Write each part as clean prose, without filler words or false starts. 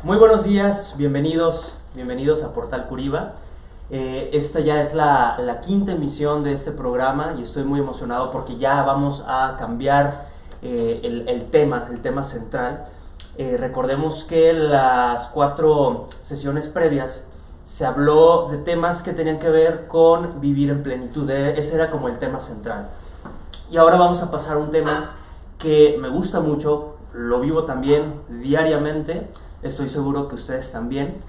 Muy buenos días, bienvenidos a Portal Curiba. Esta ya es la quinta emisión de este programa y estoy muy emocionado porque ya vamos a cambiar el tema central. Recordemos que las 4 sesiones previas se habló de temas que tenían que ver con vivir en plenitud. Ese era como el tema central. Y ahora vamos a pasar a un tema que me gusta mucho, lo vivo también diariamente, estoy seguro que ustedes también,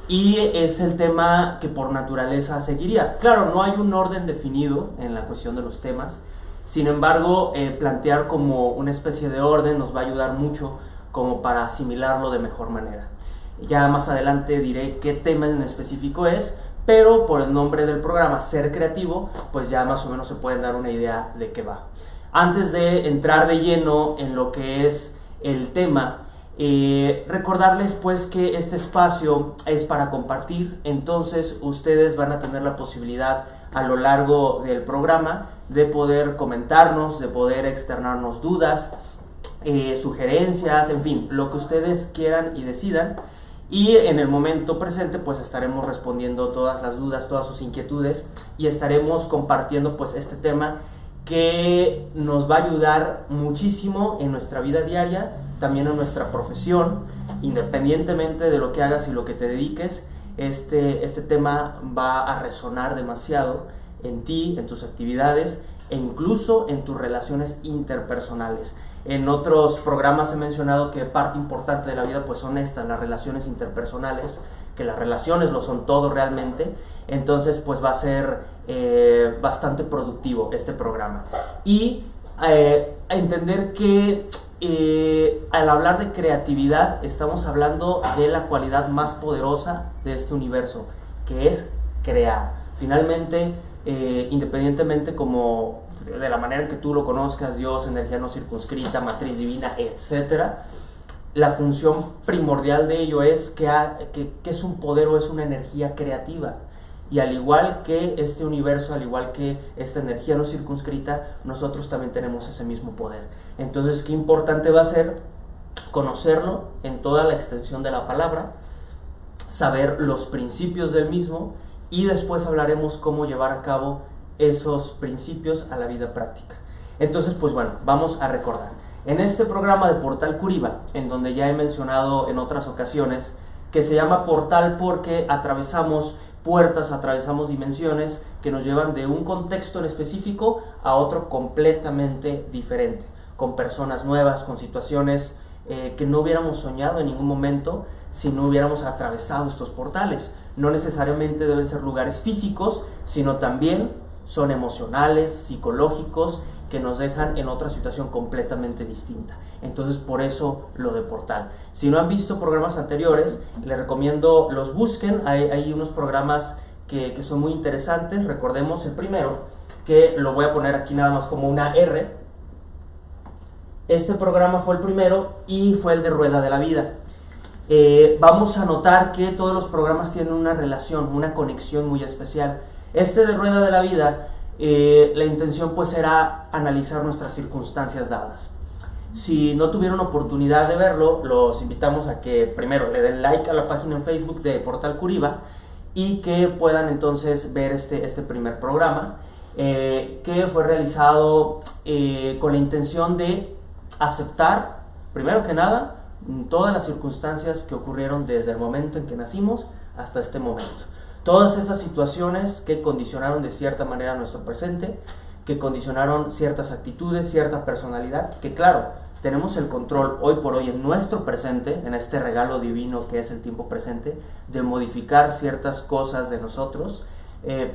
y es el tema que por naturaleza seguiría. Claro, no hay un orden definido en la cuestión de los temas, sin embargo, plantear como una especie de orden nos va a ayudar mucho como para asimilarlo de mejor manera. Ya más adelante diré qué tema en específico es, pero por el nombre del programa, Ser Creativo, pues ya más o menos se pueden dar una idea de qué va. Antes de entrar de lleno en lo que es el tema, recordarles pues que este espacio es para compartir, entonces ustedes van a tener la posibilidad a lo largo del programa de poder comentarnos, de poder externarnos dudas, sugerencias, en fin, lo que ustedes quieran y decidan. Y en el momento presente pues estaremos respondiendo todas las dudas, todas sus inquietudes y estaremos compartiendo pues este tema que nos va a ayudar muchísimo en nuestra vida diaria, también en nuestra profesión, independientemente de lo que hagas y lo que te dediques. Este tema va a resonar demasiado en ti, en tus actividades e incluso en tus relaciones interpersonales. En otros programas he mencionado que parte importante de la vida pues son estas, las relaciones interpersonales, que las relaciones lo son todo realmente, entonces pues va a ser bastante productivo este programa. Y entender que al hablar de creatividad estamos hablando de la cualidad más poderosa de este universo, que es crear. Finalmente, independientemente como de la manera en que tú lo conozcas, Dios, energía no circunscrita, matriz divina, etcétera, la función primordial de ello es que es un poder o es una energía creativa. Y al igual que este universo, al igual que esta energía no circunscrita, nosotros también tenemos ese mismo poder. Entonces, qué importante va a ser conocerlo en toda la extensión de la palabra, saber los principios del mismo y después hablaremos cómo llevar a cabo esos principios a la vida práctica. Entonces, pues bueno, vamos a recordar. En este programa de Portal Curiba, en donde ya he mencionado en otras ocasiones, que se llama Portal porque atravesamos puertas, atravesamos dimensiones que nos llevan de un contexto en específico a otro completamente diferente, con personas nuevas, con situaciones que no hubiéramos soñado en ningún momento si no hubiéramos atravesado estos portales. No necesariamente deben ser lugares físicos, sino también son emocionales, psicológicos, que nos dejan en otra situación completamente distinta. Entonces, por eso lo de Portal. Si no han visto programas anteriores, les recomiendo los busquen. Hay unos programas que son muy interesantes. Recordemos el primero, que lo voy a poner aquí nada más como una R. Este programa fue el primero y fue el de Rueda de la Vida. Vamos a notar que todos los programas tienen una relación, una conexión muy especial. Este de Rueda de la Vida, la intención pues era analizar nuestras circunstancias dadas. Si no tuvieron oportunidad de verlo, los invitamos a que primero le den like a la página en Facebook de Portal Curiba y que puedan entonces ver este primer programa que fue realizado con la intención de aceptar, primero que nada, todas las circunstancias que ocurrieron desde el momento en que nacimos hasta este momento. Todas esas situaciones que condicionaron de cierta manera nuestro presente, que condicionaron ciertas actitudes, cierta personalidad, que claro, tenemos el control hoy por hoy en nuestro presente, en este regalo divino que es el tiempo presente, de modificar ciertas cosas de nosotros,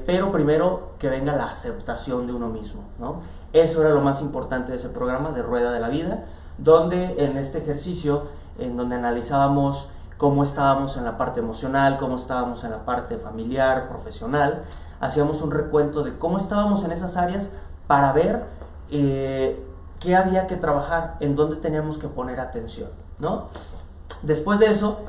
pero primero que venga la aceptación de uno mismo, ¿no? Eso era lo más importante de ese programa de Rueda de la Vida, donde en este ejercicio, en donde analizábamos cómo estábamos en la parte emocional, cómo estábamos en la parte familiar, profesional, hacíamos un recuento de cómo estábamos en esas áreas para ver qué había que trabajar, en dónde teníamos que poner atención, ¿no? Después de eso,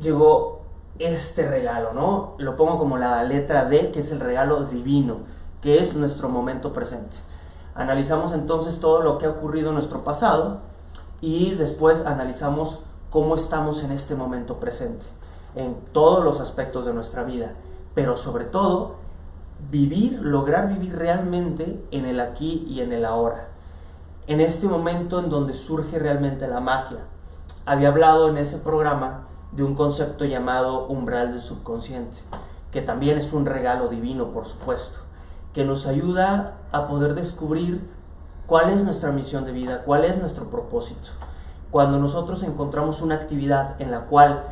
llegó este regalo, ¿no? Lo pongo como la letra D, que es el regalo divino, que es nuestro momento presente. Analizamos entonces todo lo que ha ocurrido en nuestro pasado y después analizamos cómo estamos en este momento presente, en todos los aspectos de nuestra vida, pero sobre todo lograr vivir realmente en el aquí y en el ahora, en este momento en donde surge realmente la magia. Había hablado en ese programa de un concepto llamado umbral del subconsciente, que también es un regalo divino, por supuesto, que nos ayuda a poder descubrir cuál es nuestra misión de vida, cuál es nuestro propósito. Cuando nosotros encontramos una actividad en la cual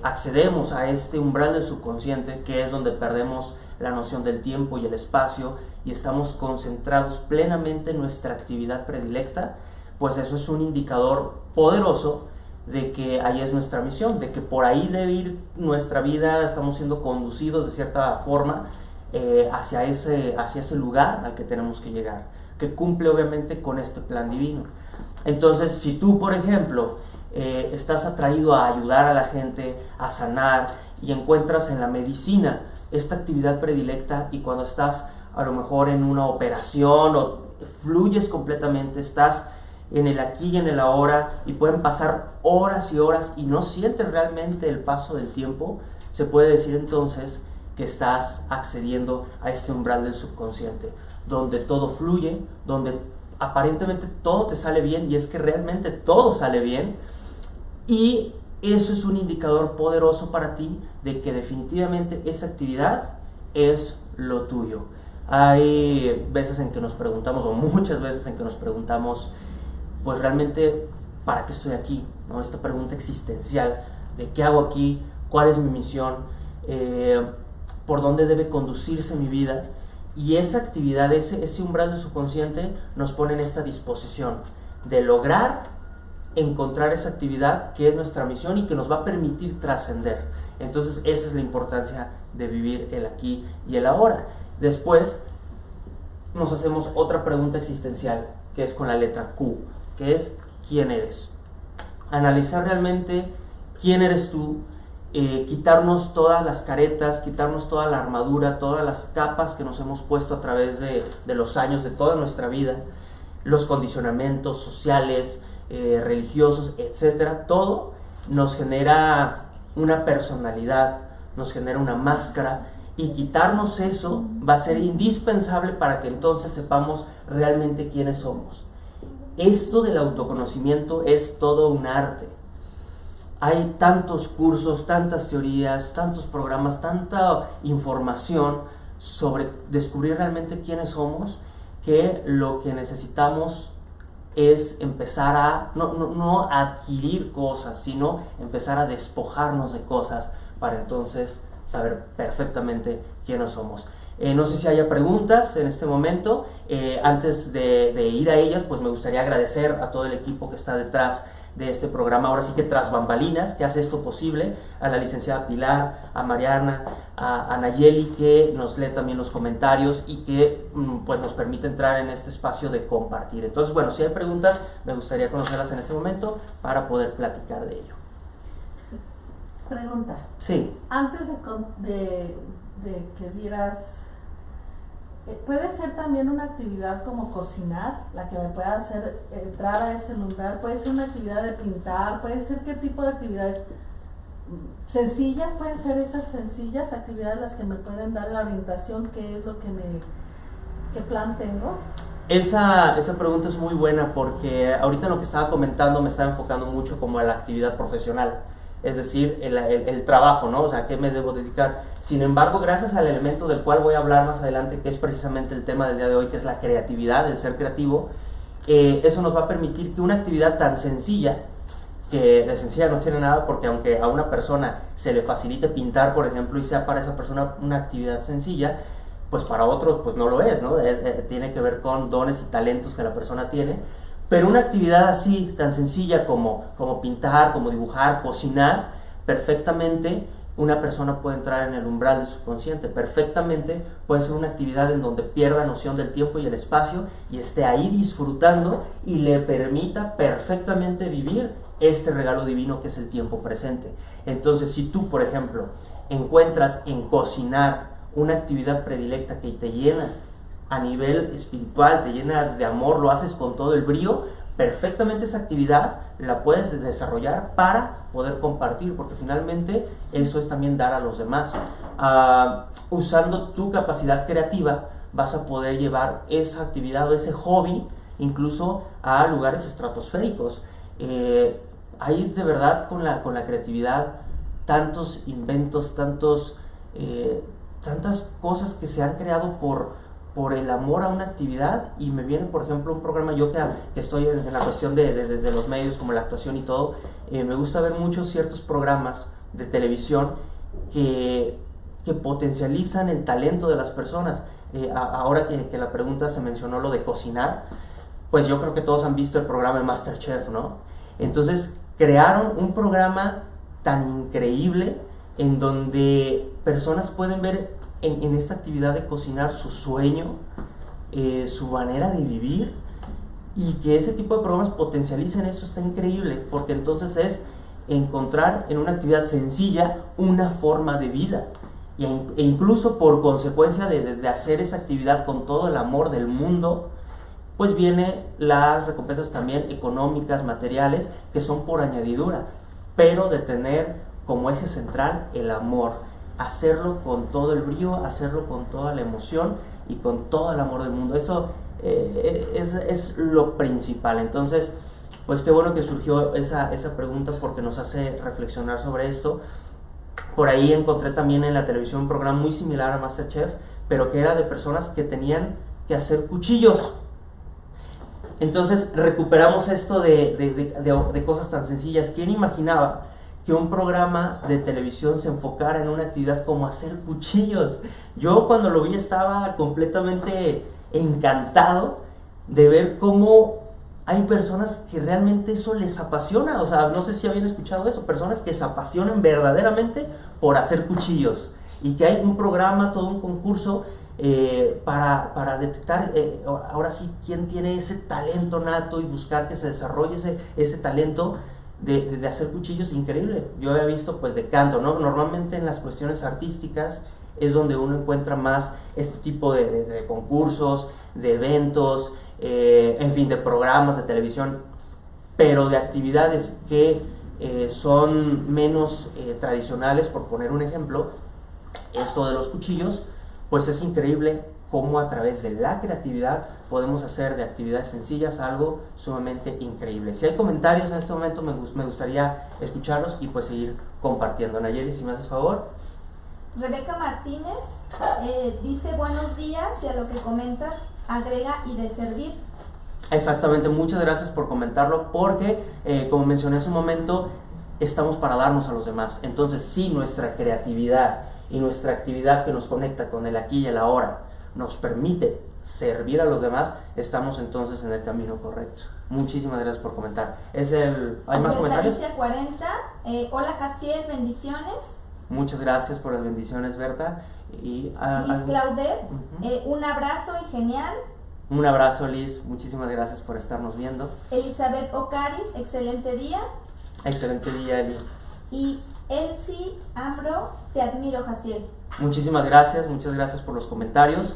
accedemos a este umbral del subconsciente, que es donde perdemos la noción del tiempo y el espacio y estamos concentrados plenamente en nuestra actividad predilecta, pues eso es un indicador poderoso de que ahí es nuestra misión, de que por ahí debe ir nuestra vida, estamos siendo conducidos de cierta forma hacia ese lugar al que tenemos que llegar, que cumple obviamente con este plan divino. Entonces, si tú, por ejemplo, estás atraído a ayudar a la gente, a sanar, y encuentras en la medicina esta actividad predilecta, y cuando estás a lo mejor en una operación o fluyes completamente, estás en el aquí y en el ahora, y pueden pasar horas y horas y no sientes realmente el paso del tiempo, se puede decir entonces que estás accediendo a este umbral del subconsciente, donde todo fluye, donde aparentemente todo te sale bien, y es que realmente todo sale bien, y eso es un indicador poderoso para ti de que definitivamente esa actividad es lo tuyo. Hay veces en que nos preguntamos, o muchas veces en que nos preguntamos, pues realmente, ¿para qué estoy aquí? ¿No? Esta pregunta existencial de qué hago aquí, cuál es mi misión, por dónde debe conducirse mi vida. Y esa actividad, ese umbral del subconsciente nos pone en esta disposición de lograr encontrar esa actividad que es nuestra misión y que nos va a permitir trascender. Entonces esa es la importancia de vivir el aquí y el ahora. Después nos hacemos otra pregunta existencial, que es con la letra Q, que es ¿quién eres? Analizar realmente quién eres tú, quitarnos todas las caretas, quitarnos toda la armadura, todas las capas que nos hemos puesto a través de los años, de toda nuestra vida, los condicionamientos sociales, religiosos, etcétera. Todo nos genera una personalidad, nos genera una máscara, y quitarnos eso va a ser indispensable para que entonces sepamos realmente quiénes somos. Esto del autoconocimiento es todo un arte. Hay tantos cursos, tantas teorías, tantos programas, tanta información sobre descubrir realmente quiénes somos, que lo que necesitamos es empezar a, no adquirir cosas, sino empezar a despojarnos de cosas para entonces saber perfectamente quiénes somos. No sé si haya preguntas en este momento. Antes de ir a ellas, pues me gustaría agradecer a todo el equipo que está detrás de este programa, ahora sí que tras bambalinas, que hace esto posible, a la licenciada Pilar, a Mariana, a Nayeli, que nos lee también los comentarios y que pues nos permite entrar en este espacio de compartir. Entonces, bueno, si hay preguntas, me gustaría conocerlas en este momento para poder platicar de ello. Pregunta. Sí. Antes de que dieras, ¿puede ser también una actividad como cocinar, la que me pueda hacer entrar a ese lugar? ¿Puede ser una actividad de pintar? ¿Puede ser qué tipo de actividades? ¿Sencillas? ¿Pueden ser esas sencillas actividades las que me pueden dar la orientación? ¿Qué es lo que qué plan tengo? Esa pregunta es muy buena, porque ahorita lo que estaba comentando me estaba enfocando mucho como a la actividad profesional. Es decir, el trabajo, ¿no? O sea, ¿a qué me debo dedicar? Sin embargo, gracias al elemento del cual voy a hablar más adelante, que es precisamente el tema del día de hoy, que es la creatividad, el ser creativo, eso nos va a permitir que una actividad tan sencilla, que de sencilla no tiene nada, porque aunque a una persona se le facilite pintar, por ejemplo, y sea para esa persona una actividad sencilla, pues para otros pues no lo es, ¿no? Tiene que ver con dones y talentos que la persona tiene. Pero una actividad así, tan sencilla como pintar, como dibujar, cocinar, perfectamente una persona puede entrar en el umbral del subconsciente. Perfectamente puede ser una actividad en donde pierda noción del tiempo y el espacio y esté ahí disfrutando y le permita perfectamente vivir este regalo divino que es el tiempo presente. Entonces, si tú, por ejemplo, encuentras en cocinar una actividad predilecta que te llena a nivel espiritual, te llena de amor, lo haces con todo el brío, perfectamente esa actividad la puedes desarrollar para poder compartir, porque finalmente eso es también dar a los demás. Usando tu capacidad creativa vas a poder llevar esa actividad o ese hobby incluso a lugares estratosféricos. Hay de verdad con la creatividad tantos inventos, tantas cosas que se han creado por el amor a una actividad, y me viene por ejemplo un programa, yo que estoy en la cuestión de los medios como la actuación y todo, me gusta ver muchos ciertos programas de televisión que potencializan el talento de las personas. Ahora que la pregunta se mencionó lo de cocinar, pues yo creo que todos han visto el programa de MasterChef, ¿no? Entonces crearon un programa tan increíble en donde personas pueden ver en esta actividad de cocinar su sueño, su manera de vivir, y que ese tipo de programas potencialicen eso está increíble, porque entonces es encontrar en una actividad sencilla una forma de vida, e incluso por consecuencia de hacer esa actividad con todo el amor del mundo, pues vienen las recompensas también económicas, materiales, que son por añadidura, pero de tener como eje central el amor, hacerlo con todo el brío, hacerlo con toda la emoción y con todo el amor del mundo. Eso es lo principal. Entonces, pues qué bueno que surgió esa pregunta, porque nos hace reflexionar sobre esto. Por ahí encontré también en la televisión un programa muy similar a MasterChef, pero que era de personas que tenían que hacer cuchillos. Entonces recuperamos esto de cosas tan sencillas. ¿Quién imaginaba que un programa de televisión se enfocara en una actividad como hacer cuchillos? Yo cuando lo vi estaba completamente encantado de ver cómo hay personas que realmente eso les apasiona. O sea, no sé si habían escuchado eso, personas que se apasionan verdaderamente por hacer cuchillos, y que hay un programa, todo un concurso para detectar ahora sí quién tiene ese talento nato y buscar que se desarrolle ese talento de hacer cuchillos. Increíble. Yo había visto pues de canto, ¿no? Normalmente en las cuestiones artísticas es donde uno encuentra más este tipo de concursos, de eventos, en fin, de programas de televisión, pero de actividades que son menos tradicionales. Por poner un ejemplo, esto de los cuchillos, pues es increíble cómo a través de la creatividad podemos hacer de actividades sencillas algo sumamente increíble. Si hay comentarios en este momento, me gustaría escucharlos y pues seguir compartiendo. Nayeli, si me haces favor. Rebeca Martínez dice buenos días, y a lo que comentas agrega y de servir. Exactamente, muchas gracias por comentarlo, porque como mencioné hace un momento, estamos para darnos a los demás. Entonces, si nuestra creatividad y nuestra actividad que nos conecta con el aquí y el ahora nos permite servir a los demás, estamos entonces en el camino correcto. Muchísimas gracias por comentar. ¿Hay más comentarios? 40, hola Jaciel, bendiciones. Muchas gracias por las bendiciones, Berta. Liz Claudet, un abrazo y genial. Un abrazo, Liz, muchísimas gracias por estarnos viendo. Elizabeth Ocaris, excelente día. Excelente día, Eli. Y Elsie Ambro, te admiro, Jaciel. Muchísimas gracias, muchas gracias por los comentarios.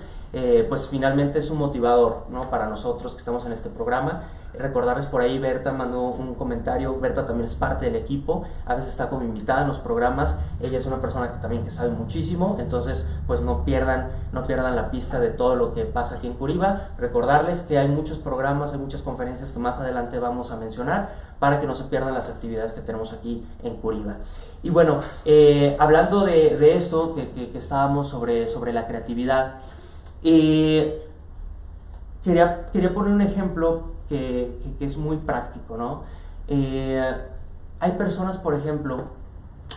Pues finalmente es un motivador, ¿no?, para nosotros que estamos en este programa. Recordarles, por ahí Berta mandó un comentario. Berta también es parte del equipo, a veces está como invitada en los programas. Ella es una persona que sabe muchísimo, entonces pues no pierdan la pista de todo lo que pasa aquí en Curiba. Recordarles que hay muchos programas, hay muchas conferencias que más adelante vamos a mencionar, para que no se pierdan las actividades que tenemos aquí en Curiba. Y bueno, hablando de esto que estábamos sobre la creatividad, quería poner un ejemplo que es muy práctico, ¿no? Hay personas, por ejemplo,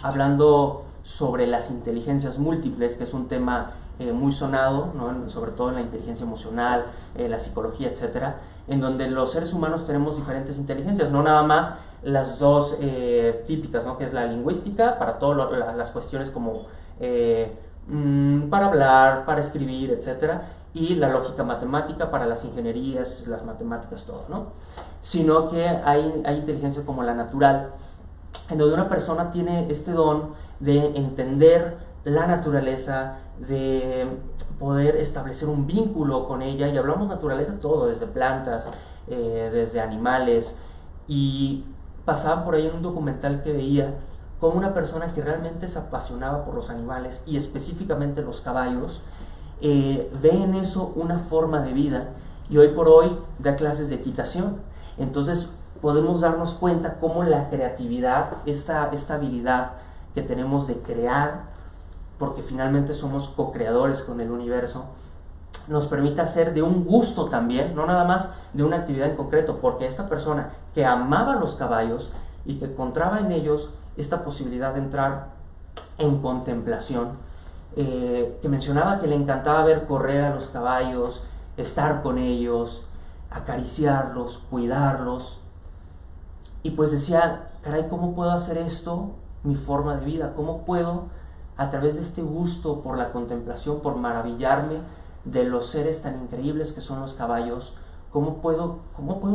hablando sobre las inteligencias múltiples, que es un tema muy sonado, ¿no?, sobre todo en la inteligencia emocional, la psicología, etcétera, en donde los seres humanos tenemos diferentes inteligencias, no nada más las dos típicas, ¿no?, que es la lingüística para todas las cuestiones como para hablar, para escribir, etcétera, y la lógica matemática para las ingenierías, las matemáticas, todo, ¿no? Sino que hay inteligencia como la natural, en donde una persona tiene este don de entender la naturaleza, de poder establecer un vínculo con ella, y hablamos naturaleza todo, desde plantas, desde animales, y pasaban por ahí en un documental que veía como una persona que realmente se apasionaba por los animales y específicamente los caballos, ve en eso una forma de vida, y hoy por hoy da clases de equitación. Entonces podemos darnos cuenta cómo la creatividad, esta habilidad que tenemos de crear, porque finalmente somos co-creadores con el universo, nos permite hacer de un gusto también, no nada más de una actividad en concreto, porque esta persona que amaba los caballos y que encontraba en ellos esta posibilidad de entrar en contemplación, que mencionaba que le encantaba ver correr a los caballos, estar con ellos, acariciarlos, cuidarlos, y pues decía, caray, ¿cómo puedo hacer esto mi forma de vida? ¿Cómo puedo, a través de este gusto por la contemplación, por maravillarme de los seres tan increíbles que son los caballos, cómo puedo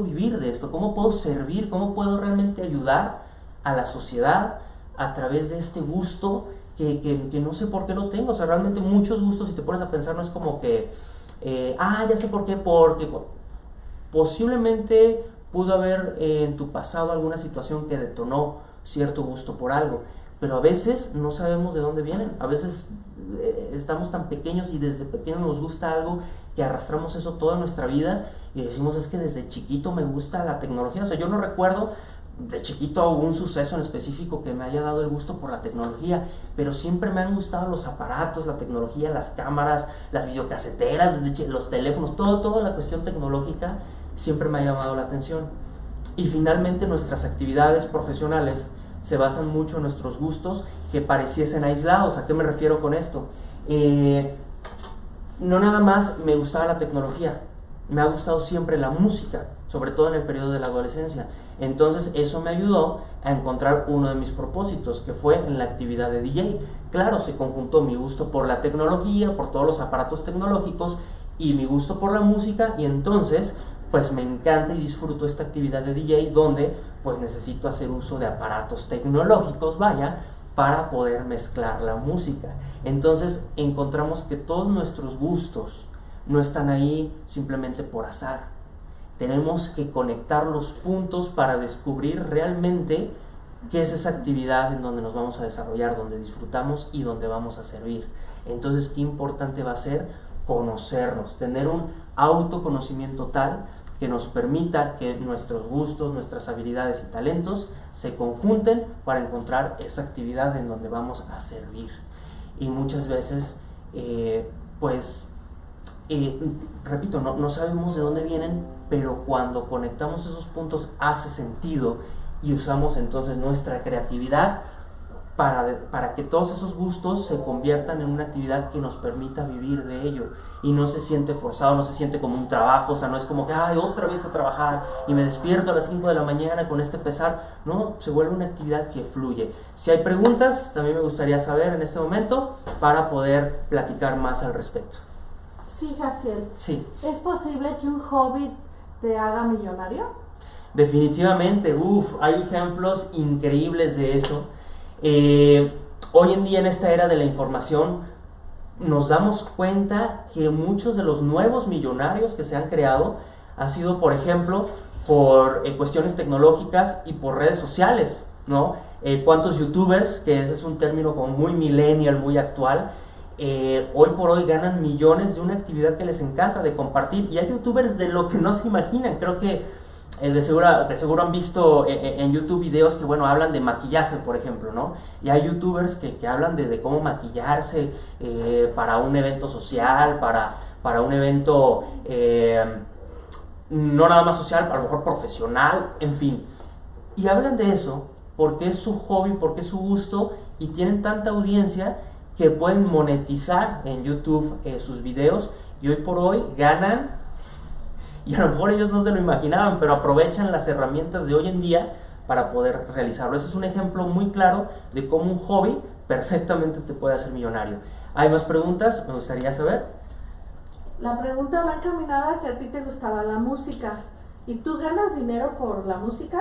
vivir de esto? ¿Cómo puedo servir? ¿Cómo puedo realmente ayudar a la sociedad a través de este gusto que no sé por qué lo tengo? O sea, realmente muchos gustos, si te pones a pensar, no es como que, ya sé por qué, porque posiblemente pudo haber en tu pasado alguna situación que detonó cierto gusto por algo, pero a veces no sabemos de dónde vienen. A veces estamos tan pequeños y desde pequeños nos gusta algo que arrastramos eso toda nuestra vida y decimos, es que desde chiquito me gusta la tecnología. O sea, yo no recuerdo de chiquito un suceso en específico que me haya dado el gusto por la tecnología, pero siempre me han gustado los aparatos, la tecnología, las cámaras, las videocaseteras, los teléfonos, toda la cuestión tecnológica siempre me ha llamado la atención. Y finalmente nuestras actividades profesionales se basan mucho en nuestros gustos que pareciesen aislados. ¿A qué me refiero con esto? No nada más me gustaba la tecnología, me ha gustado siempre la música, sobre todo en el periodo de la adolescencia. Entonces eso me ayudó a encontrar uno de mis propósitos, que fue en la actividad de DJ. Claro, se conjuntó mi gusto por la tecnología, por todos los aparatos tecnológicos, y mi gusto por la música, y entonces pues me encanta y disfruto esta actividad de DJ donde pues necesito hacer uso de aparatos tecnológicos, para poder mezclar la música. Entonces encontramos que todos nuestros gustos no están ahí simplemente por azar. Tenemos que conectar los puntos para descubrir realmente qué es esa actividad en donde nos vamos a desarrollar, donde disfrutamos y donde vamos a servir. Entonces, qué importante va a ser conocernos, tener un autoconocimiento tal que nos permita que nuestros gustos, nuestras habilidades y talentos se conjunten para encontrar esa actividad en donde vamos a servir. Y muchas veces, repito, no sabemos de dónde vienen, pero cuando conectamos esos puntos hace sentido y usamos entonces nuestra creatividad para que todos esos gustos se conviertan en una actividad que nos permita vivir de ello y no se siente forzado, no se siente como un trabajo. O sea, no es como que otra vez a trabajar y me despierto a las 5 de la mañana con este pesar. No, se vuelve una actividad que fluye. Si hay preguntas, también me gustaría saber en este momento para poder platicar más al respecto. Sí, Jaciel. Sí. ¿Es posible que un hobby te haga millonario? Definitivamente, hay ejemplos increíbles de eso. Hoy en día, en esta era de la información, nos damos cuenta que muchos de los nuevos millonarios que se han creado ha sido, por ejemplo, por cuestiones tecnológicas y por redes sociales, ¿no? ¿Cuántos youtubers, que ese es un término como muy millennial, muy actual, hoy por hoy ganan millones de una actividad que les encanta de compartir? Y hay youtubers de lo que no se imaginan. Creo que de seguro han visto en YouTube videos que, hablan de maquillaje, por ejemplo, ¿no? Y hay youtubers que hablan de cómo maquillarse para un evento social, para un evento no nada más social, a lo mejor profesional, en fin. Y hablan de eso porque es su hobby, porque es su gusto, y tienen tanta audiencia que pueden monetizar en YouTube sus videos, y hoy por hoy ganan. Y a lo mejor ellos no se lo imaginaban, pero aprovechan las herramientas de hoy en día para poder realizarlo. Ese es un ejemplo muy claro de cómo un hobby perfectamente te puede hacer millonario. ¿Hay más preguntas? Me gustaría saber. La pregunta va encaminada a que a ti te gustaba la música. ¿Y tú ganas dinero por la música?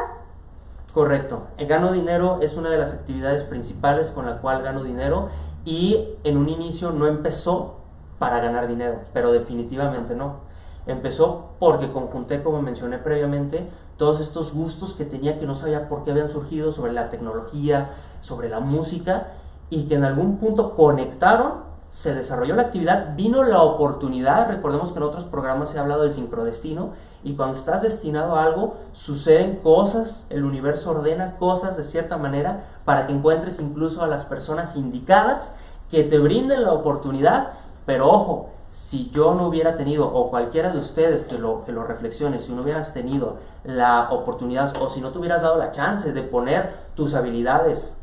Correcto. Gano dinero, es una de las actividades principales con la cual gano dinero, y en un inicio no empezó para ganar dinero, pero definitivamente no. Empezó porque conjunté, como mencioné previamente, todos estos gustos que tenía que no sabía por qué habían surgido sobre la tecnología, sobre la música, y que en algún punto conectaron, se desarrolló la actividad, vino la oportunidad. Recordemos que en otros programas se ha hablado del sincrodestino, y cuando estás destinado a algo, suceden cosas, el universo ordena cosas de cierta manera para que encuentres incluso a las personas indicadas que te brinden la oportunidad. Pero ojo, si yo no hubiera tenido, o cualquiera de ustedes que lo reflexione, si no hubieras tenido la oportunidad, o si no te hubieras dado la chance de poner tus habilidades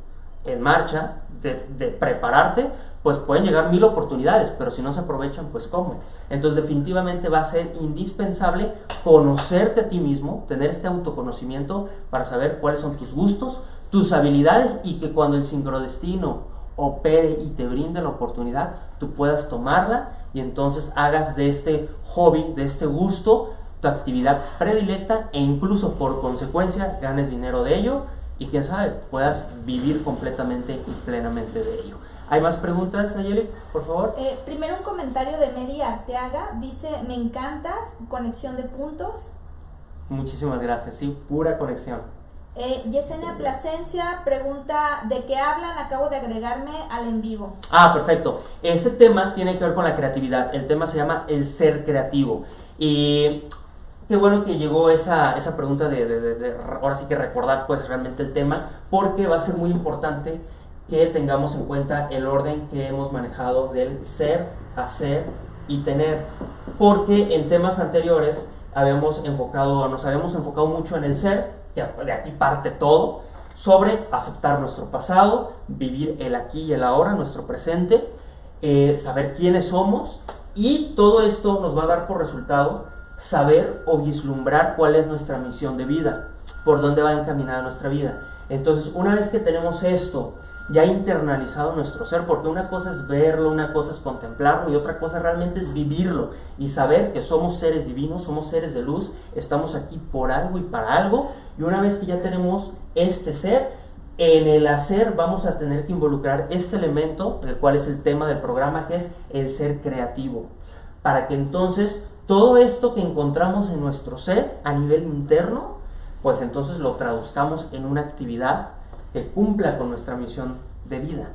en marcha, de prepararte, pues pueden llegar 1000 oportunidades, pero si no se aprovechan, pues ¿cómo? Entonces definitivamente va a ser indispensable conocerte a ti mismo, tener este autoconocimiento para saber cuáles son tus gustos, tus habilidades, y que cuando el sincrodestino opere y te brinde la oportunidad, tú puedas tomarla y entonces hagas de este hobby, de este gusto, tu actividad predilecta, e incluso por consecuencia ganes dinero de ello, y quién sabe, puedas vivir completamente y plenamente de ello. ¿Hay más preguntas, Nayeli, por favor? Primero un comentario de Mary Arteaga, dice, me encantas, conexión de puntos. Muchísimas gracias, sí, pura conexión. Yesenia Plasencia pregunta, ¿de qué hablan? Acabo de agregarme al en vivo. Ah, perfecto. Este tema tiene que ver con la creatividad. El tema se llama el ser creativo. Y qué bueno que llegó esa pregunta de ahora sí que recordar pues realmente el tema, porque va a ser muy importante que tengamos en cuenta el orden que hemos manejado del ser, hacer y tener, porque en temas anteriores nos habíamos enfocado mucho en el ser, que de aquí parte todo, sobre aceptar nuestro pasado, vivir el aquí y el ahora, nuestro presente, saber quiénes somos, y todo esto nos va a dar por resultado saber o vislumbrar cuál es nuestra misión de vida, por dónde va encaminada nuestra vida. Entonces, una vez que tenemos esto ya internalizado en nuestro ser, porque una cosa es verlo, una cosa es contemplarlo, y otra cosa realmente es vivirlo y saber que somos seres divinos, somos seres de luz, estamos aquí por algo y para algo, y una vez que ya tenemos este ser, en el hacer vamos a tener que involucrar este elemento, el cual es el tema del programa, que es el ser creativo, para que entonces todo esto que encontramos en nuestro ser a nivel interno, pues entonces lo traduzcamos en una actividad que cumpla con nuestra misión de vida.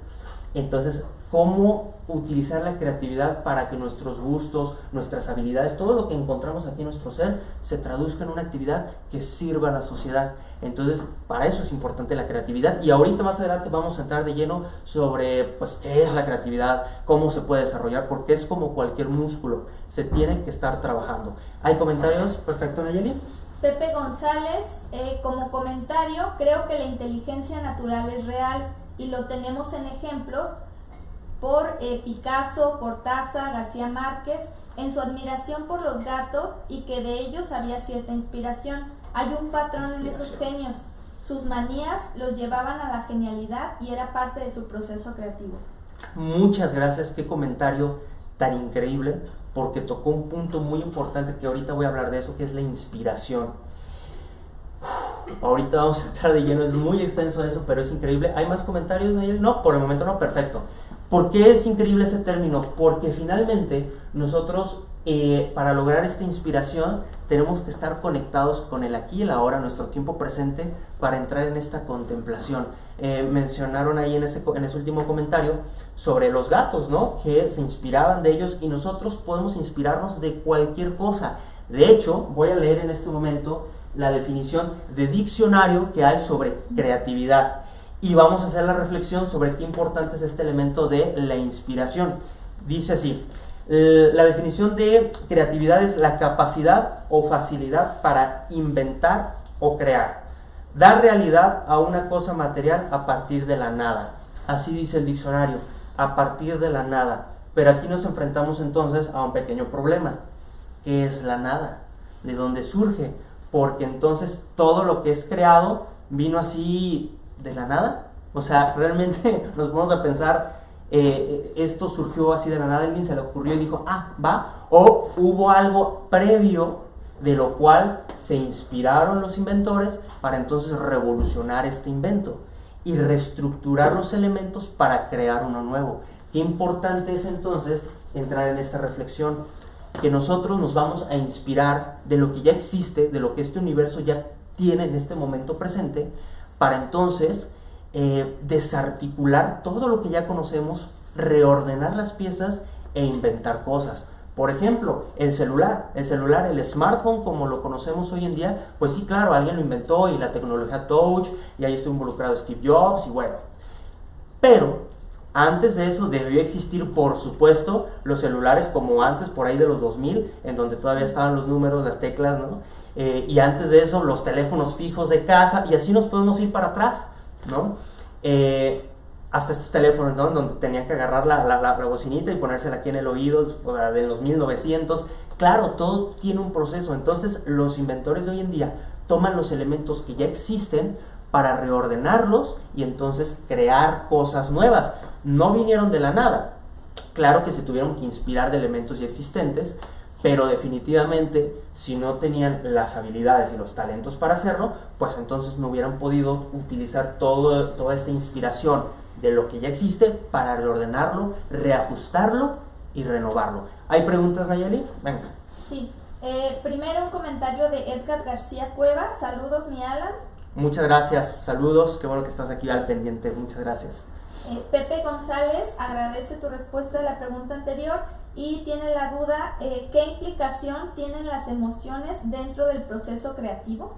Entonces, ¿cómo utilizar la creatividad para que nuestros gustos, nuestras habilidades, todo lo que encontramos aquí en nuestro ser, se traduzca en una actividad que sirva a la sociedad? Entonces, para eso es importante la creatividad, y ahorita más adelante vamos a entrar de lleno sobre pues qué es la creatividad, cómo se puede desarrollar, porque es como cualquier músculo, se tiene que estar trabajando. ¿Hay comentarios? Perfecto, Nayeli. Pepe González, como comentario, creo que la inteligencia natural es real y lo tenemos en ejemplos por Picasso, Cortázar, García Márquez, en su admiración por los gatos, y que de ellos había cierta inspiración. Hay un patrón en esos genios. Sus manías los llevaban a la genialidad y era parte de su proceso creativo. Muchas gracias, qué comentario tan increíble, porque tocó un punto muy importante que ahorita voy a hablar de eso, que es la inspiración. Ahorita vamos a entrar de lleno, es muy extenso eso, pero es increíble. ¿Hay más comentarios, Nayeli? No, por el momento no, perfecto. ¿Por qué es increíble ese término? Porque finalmente nosotros, para lograr esta inspiración, tenemos que estar conectados con el aquí y el ahora, nuestro tiempo presente, para entrar en esta contemplación. Mencionaron ahí en ese último comentario sobre los gatos, ¿no? Que se inspiraban de ellos, y nosotros podemos inspirarnos de cualquier cosa. De hecho, voy a leer en este momento la definición de diccionario que hay sobre creatividad, y vamos a hacer la reflexión sobre qué importante es este elemento de la inspiración. Dice así: la definición de creatividad es la capacidad o facilidad para inventar o crear, dar realidad a una cosa material a partir de la nada. Así dice el diccionario, a partir de la nada. Pero aquí nos enfrentamos entonces a un pequeño problema. ¿Qué es la nada? ¿De dónde surge? Porque entonces todo lo que es creado vino así de la nada. O sea, realmente nos vamos a pensar, esto surgió así de la nada, alguien se le ocurrió y dijo, va, o hubo algo previo de lo cual se inspiraron los inventores para entonces revolucionar este invento y reestructurar los elementos para crear uno nuevo. Qué importante es entonces entrar en esta reflexión. que nosotros nos vamos a inspirar de lo que ya existe, de lo que este universo ya tiene en este momento presente, para entonces desarticular todo lo que ya conocemos, reordenar las piezas e inventar cosas. Por ejemplo, el celular, el smartphone como lo conocemos hoy en día, pues sí, claro, alguien lo inventó y la tecnología touch, y ahí estuvo involucrado Steve Jobs y bueno. Pero antes de eso debió existir, por supuesto, los celulares como antes, por ahí de los 2000, en donde todavía estaban los números, las teclas, ¿no? Y antes de eso, los teléfonos fijos de casa, y así nos podemos ir para atrás, ¿no? Hasta estos teléfonos, ¿no? Donde tenían que agarrar la bocinita y ponérsela aquí en el oído, o sea, de los 1900. Claro, todo tiene un proceso. Entonces, los inventores de hoy en día toman los elementos que ya existen para reordenarlos y entonces crear cosas nuevas. No vinieron de la nada. Claro que se tuvieron que inspirar de elementos ya existentes, pero definitivamente si no tenían las habilidades y los talentos para hacerlo, pues entonces no hubieran podido utilizar toda esta inspiración de lo que ya existe para reordenarlo, reajustarlo y renovarlo. ¿Hay preguntas, Nayeli? Venga. Sí. Primero un comentario de Edgar García Cuevas. Saludos, mi Alan. Muchas gracias, saludos, qué bueno que estás aquí al pendiente, muchas gracias. Pepe González agradece tu respuesta a la pregunta anterior y tiene la duda, ¿qué implicación tienen las emociones dentro del proceso creativo?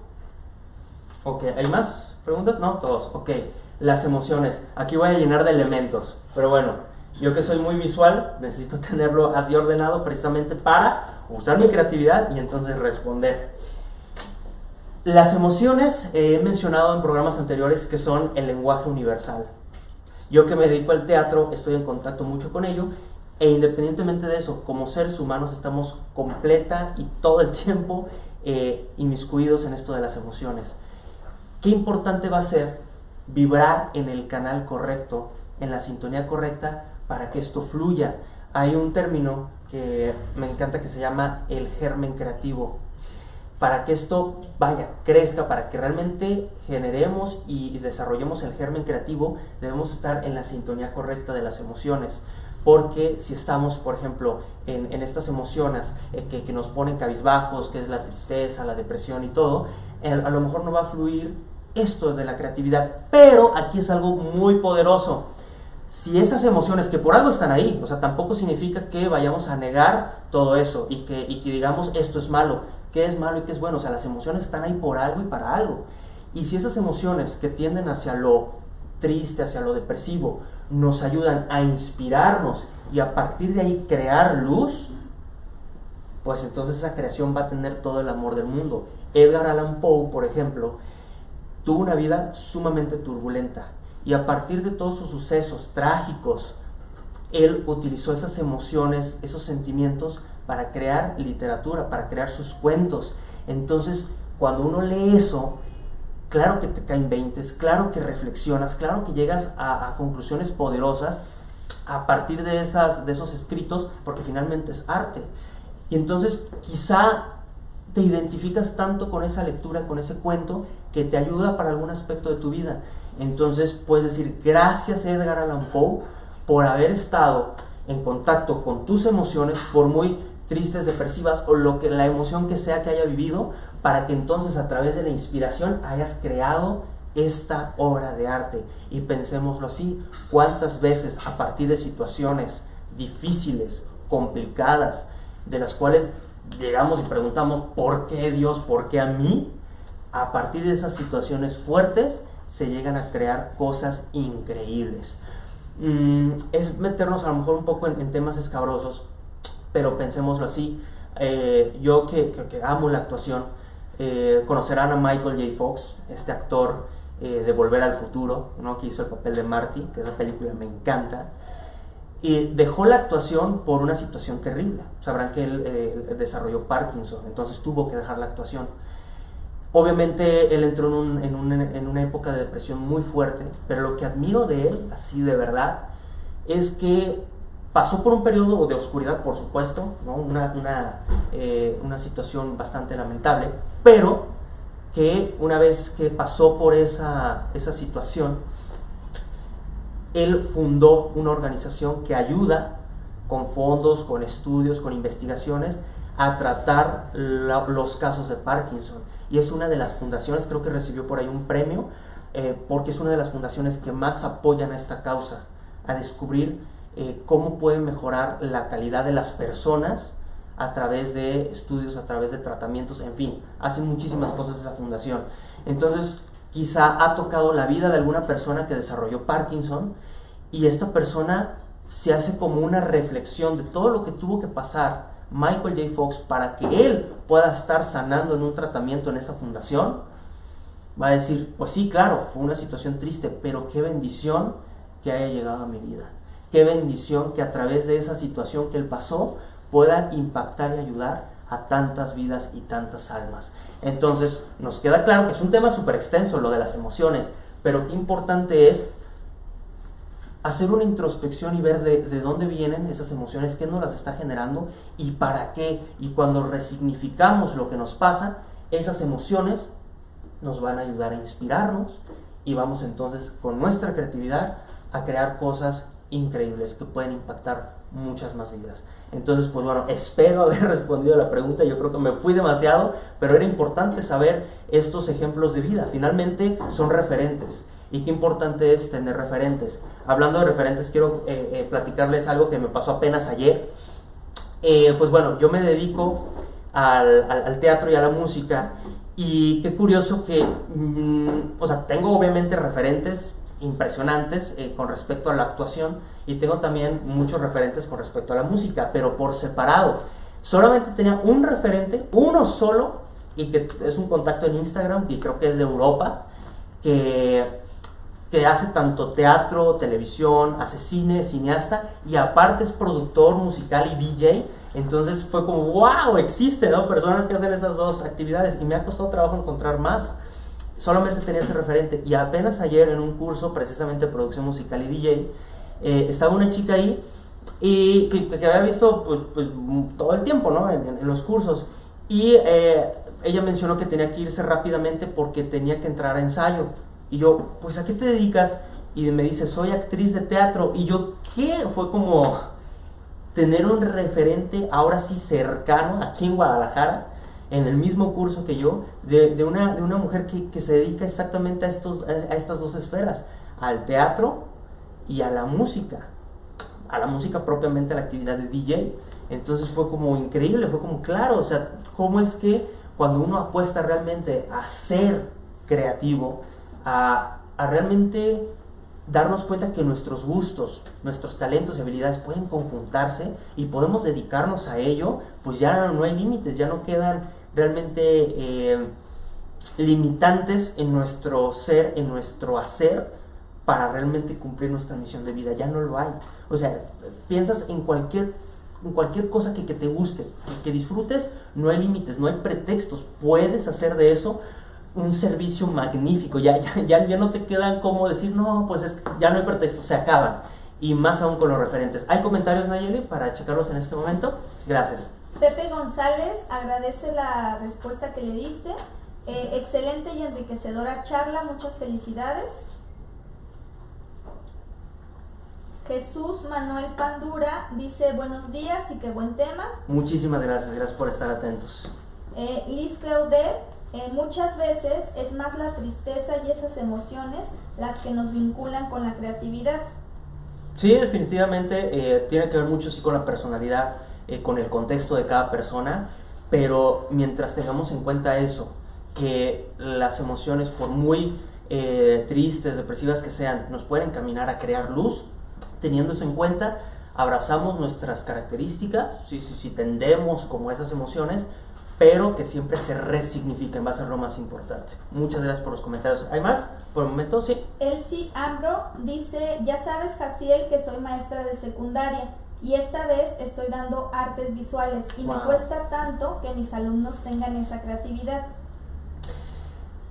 Ok, ¿hay más preguntas? No, todos, ok. Las emociones, aquí voy a llenar de elementos, pero bueno, yo que soy muy visual, necesito tenerlo así ordenado precisamente para usar mi creatividad y entonces responder. Las emociones, he mencionado en programas anteriores que son el lenguaje universal. Yo que me dedico al teatro, estoy en contacto mucho con ello, e independientemente de eso, como seres humanos estamos completa y todo el tiempo inmiscuidos en esto de las emociones. Qué importante va a ser vibrar en el canal correcto, en la sintonía correcta, para que esto fluya. Hay un término que me encanta que se llama el germen creativo. Para que esto crezca, para que realmente generemos y desarrollemos el germen creativo, debemos estar en la sintonía correcta de las emociones. Porque si estamos, por ejemplo, en estas emociones que nos ponen cabizbajos, que es la tristeza, la depresión y todo, a lo mejor no va a fluir esto de la creatividad. Pero aquí es algo muy poderoso. Si esas emociones que por algo están ahí, o sea, tampoco significa que vayamos a negar todo eso y que digamos esto es malo, qué es malo y qué es bueno. O sea, las emociones están ahí por algo y para algo. Y si esas emociones que tienden hacia lo triste, hacia lo depresivo, nos ayudan a inspirarnos y a partir de ahí crear luz, pues entonces esa creación va a tener todo el amor del mundo. Edgar Allan Poe, por ejemplo, tuvo una vida sumamente turbulenta y a partir de todos sus sucesos trágicos, él utilizó esas emociones, esos sentimientos para crear literatura, para crear sus cuentos. Entonces, cuando uno lee eso, claro que te caen veintes, claro que reflexionas, claro que llegas a conclusiones poderosas a partir de esos escritos, porque finalmente es arte. Y entonces quizá te identificas tanto con esa lectura, con ese cuento, que te ayuda para algún aspecto de tu vida. Entonces puedes decir, gracias Edgar Allan Poe por haber estado en contacto con tus emociones, por muy tristes, depresivas o la emoción que sea que haya vivido, para que entonces a través de la inspiración hayas creado esta obra de arte. Y pensémoslo así, cuántas veces a partir de situaciones difíciles, complicadas, de las cuales llegamos y preguntamos ¿por qué Dios? ¿Por qué a mí? A partir de esas situaciones fuertes se llegan a crear cosas increíbles. Es meternos a lo mejor un poco en temas escabrosos, pero pensémoslo así. Yo que amo la actuación, conocerán a Michael J. Fox, este actor de Volver al Futuro, ¿no? Que hizo el papel de Marty, que esa película me encanta. Y dejó la actuación por una situación terrible. Sabrán que él desarrolló Parkinson, entonces tuvo que dejar la actuación. Obviamente él entró en una época de depresión muy fuerte, pero lo que admiro de él, así de verdad, es que pasó por un periodo de oscuridad, por supuesto, ¿no? Una situación bastante lamentable, pero que una vez que pasó por esa situación, él fundó una organización que ayuda con fondos, con estudios, con investigaciones, a tratar los casos de Parkinson. Y es una de las fundaciones, creo que recibió por ahí un premio, porque es una de las fundaciones que más apoyan a esta causa, a descubrir cómo puede mejorar la calidad de las personas a través de estudios, a través de tratamientos, en fin, hacen muchísimas cosas esa fundación. Entonces, quizá ha tocado la vida de alguna persona que desarrolló Parkinson, y esta persona se hace como una reflexión de todo lo que tuvo que pasar Michael J. Fox para que él pueda estar sanando en un tratamiento en esa fundación. Va a decir, pues sí, claro, fue una situación triste, pero qué bendición que haya llegado a mi vida. Qué bendición que a través de esa situación que él pasó pueda impactar y ayudar a tantas vidas y tantas almas. Entonces, nos queda claro que es un tema súper extenso lo de las emociones, pero qué importante es hacer una introspección y ver de dónde vienen esas emociones, qué nos las está generando y para qué. Y cuando resignificamos lo que nos pasa, esas emociones nos van a ayudar a inspirarnos y vamos entonces con nuestra creatividad a crear cosas increíbles que pueden impactar muchas más vidas. Entonces, pues bueno, espero haber respondido a la pregunta. Yo creo que me fui demasiado, pero era importante saber estos ejemplos de vida. Finalmente son referentes. Y qué importante es tener referentes. Hablando de referentes, quiero platicarles algo que me pasó apenas ayer. Pues bueno, yo me dedico al teatro y a la música, y qué curioso que, o sea, tengo obviamente referentes impresionantes con respecto a la actuación, y tengo también muchos referentes con respecto a la música, pero por separado. Solamente tenía un referente, uno solo, y que es un contacto en Instagram, y creo que es de Europa, que hace tanto teatro, televisión, hace cine, cineasta, y aparte es productor musical y DJ. Entonces fue como, wow, existen, ¿no?, personas que hacen esas dos actividades, y me ha costado trabajo encontrar más. Solamente tenía ese referente, y apenas ayer en un curso precisamente de producción musical y DJ, estaba una chica ahí y que había visto pues, todo el tiempo, ¿no?, en los cursos, y ella mencionó que tenía que irse rápidamente porque tenía que entrar a ensayo. Y yo, pues, ¿a qué te dedicas? Y me dice, soy actriz de teatro. Y yo, ¿qué? Fue como tener un referente ahora sí cercano aquí en Guadalajara, en el mismo curso que yo, de una mujer que se dedica exactamente a estas dos esferas, al teatro y a la música propiamente, a la actividad de DJ. Entonces fue como increíble, fue como claro, o sea, cómo es que cuando uno apuesta realmente a ser creativo, a realmente darnos cuenta que nuestros gustos, nuestros talentos y habilidades pueden conjuntarse y podemos dedicarnos a ello, pues ya no hay límites, ya no quedan realmente limitantes en nuestro ser, en nuestro hacer, para realmente cumplir nuestra misión de vida. Ya no lo hay. O sea, piensas en cualquier cosa que te guste, que disfrutes, no hay límites, no hay pretextos, puedes hacer de eso un servicio magnífico. Ya no te quedan como decir, no, pues ya no hay pretextos, se acaban. Y más aún con los referentes. ¿Hay comentarios, Nayeli, para checarlos en este momento? Gracias. Pepe González agradece la respuesta que le diste. Excelente y enriquecedora charla, muchas felicidades. Jesús Manuel Pandura dice buenos días y qué buen tema. Muchísimas gracias por estar atentos. Liz Claudet, muchas veces es más la tristeza y esas emociones las que nos vinculan con la creatividad. Sí, definitivamente tiene que ver mucho sí con la personalidad, con el contexto de cada persona, pero mientras tengamos en cuenta eso, que las emociones, por muy tristes, depresivas que sean, nos pueden encaminar a crear luz. Teniendo eso en cuenta, abrazamos nuestras características, sí, tendemos como esas emociones, pero que siempre se resignifiquen, va a ser lo más importante. Muchas gracias por los comentarios. ¿Hay más? Por el momento, sí. Elsie Ambro dice, ya sabes, Jaciel, que soy maestra de secundaria y esta vez estoy dando artes visuales y me cuesta tanto que mis alumnos tengan esa creatividad.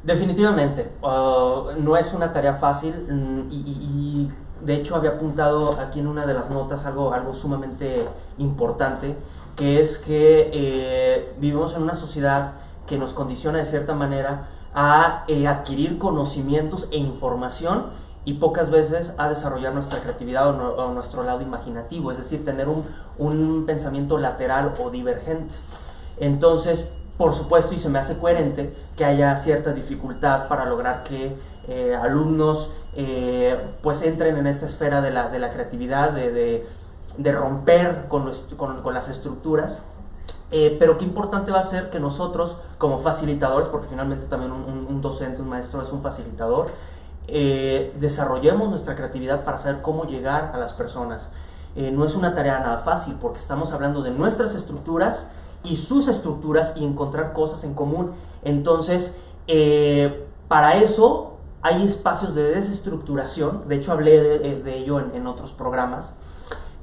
Definitivamente, no es una tarea fácil y de hecho había apuntado aquí en una de las notas algo sumamente importante, que es que vivimos en una sociedad que nos condiciona de cierta manera a adquirir conocimientos e información y pocas veces a desarrollar nuestra creatividad o nuestro lado imaginativo, es decir, tener un pensamiento lateral o divergente. Entonces, por supuesto, y se me hace coherente que haya cierta dificultad para lograr que alumnos pues entren en esta esfera de la creatividad, de romper con las estructuras. Pero qué importante va a ser que nosotros, como facilitadores, porque finalmente también un docente, un maestro es un facilitador, desarrollemos nuestra creatividad para saber cómo llegar a las personas. No es una tarea nada fácil, porque estamos hablando de nuestras estructuras y sus estructuras y encontrar cosas en común. Entonces, para eso hay espacios de desestructuración. De hecho, hablé de ello en otros programas,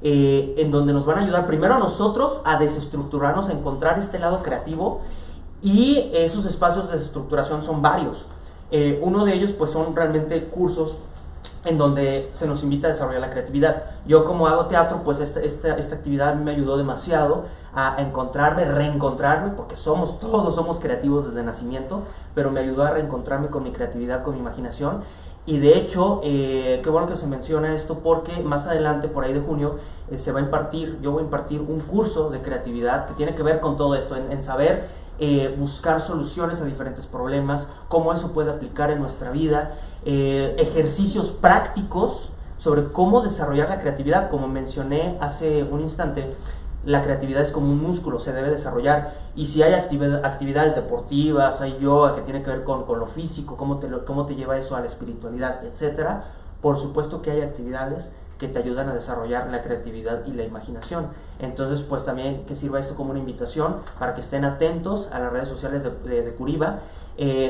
en donde nos van a ayudar primero a nosotros a desestructurarnos, a encontrar este lado creativo, y esos espacios de desestructuración son varios. Uno de ellos pues son realmente cursos en donde se nos invita a desarrollar la creatividad. Yo, como hago teatro, pues esta actividad me ayudó demasiado a encontrarme, reencontrarme, porque todos somos creativos desde nacimiento, pero me ayudó a reencontrarme con mi creatividad, con mi imaginación. Y de hecho, qué bueno que se menciona esto, porque más adelante, por ahí de junio, yo voy a impartir un curso de creatividad que tiene que ver con todo esto, en saber buscar soluciones a diferentes problemas, cómo eso puede aplicar en nuestra vida, ejercicios prácticos sobre cómo desarrollar la creatividad. Como mencioné hace un instante, la creatividad es como un músculo, se debe desarrollar, y si hay actividades deportivas, hay yoga que tiene que ver con lo físico, cómo te lleva eso a la espiritualidad, etcétera. Por supuesto que hay actividades que te ayudan a desarrollar la creatividad y la imaginación. Entonces, pues también que sirva esto como una invitación para que estén atentos a las redes sociales de Curiba,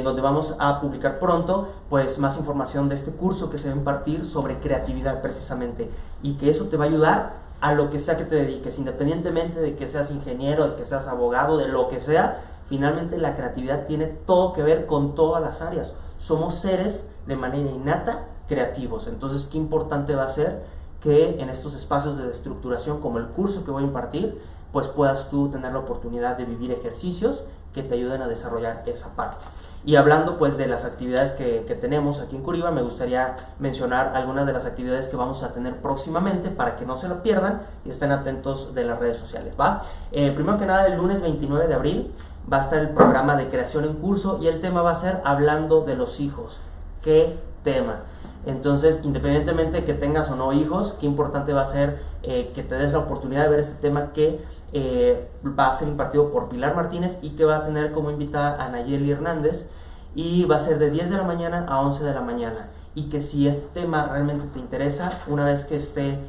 donde vamos a publicar pronto pues más información de este curso que se va a impartir sobre creatividad precisamente, y que eso te va a ayudar a lo que sea que te dediques, independientemente de que seas ingeniero, de que seas abogado, de lo que sea. Finalmente la creatividad tiene todo que ver con todas las áreas. Somos seres de manera innata creativos. Entonces, qué importante va a ser que en estos espacios de destructuración, como el curso que voy a impartir, pues puedas tú tener la oportunidad de vivir ejercicios que te ayuden a desarrollar esa parte. Y hablando pues de las actividades que tenemos aquí en Curiba, me gustaría mencionar algunas de las actividades que vamos a tener próximamente para que no se lo pierdan y estén atentos de las redes sociales, ¿va? Primero que nada, el lunes 29 de abril va a estar el programa de creación en curso, y el tema va a ser hablando de los hijos. ¿Qué tema? Entonces, independientemente de que tengas o no hijos, qué importante va a ser que te des la oportunidad de ver este tema, que va a ser impartido por Pilar Martínez y que va a tener como invitada a Nayeli Hernández, y va a ser de 10 de la mañana a 11 de la mañana. Y que si este tema realmente te interesa, una vez que esté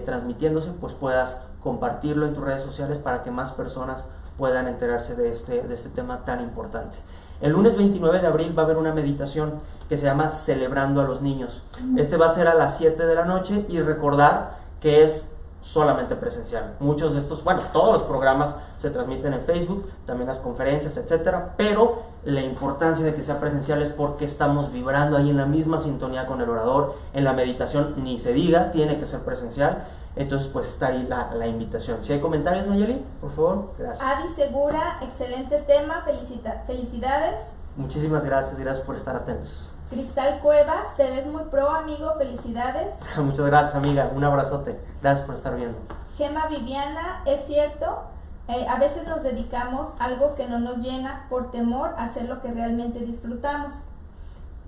transmitiéndose, pues puedas compartirlo en tus redes sociales para que más personas puedan enterarse de este tema tan importante. El lunes 29 de abril va a haber una meditación que se llama Celebrando a los Niños. Este va a ser a las 7 de la noche, y recordar que es solamente presencial. Muchos de estos, todos los programas se transmiten en Facebook, también las conferencias, etcétera, pero la importancia de que sea presencial es porque estamos vibrando ahí en la misma sintonía con el orador. En la meditación ni se diga, tiene que ser presencial. Entonces, pues está ahí la invitación. Si hay comentarios, Nayeli, por favor. Gracias. Adi Segura, excelente tema, felicidades. Muchísimas gracias por estar atentos. Cristal Cuevas, te ves muy pro, amigo, felicidades. Muchas gracias, amiga, un abrazote, gracias por estar viendo. Gema Viviana, es cierto, a veces nos dedicamos a algo que no nos llena por temor a hacer lo que realmente disfrutamos.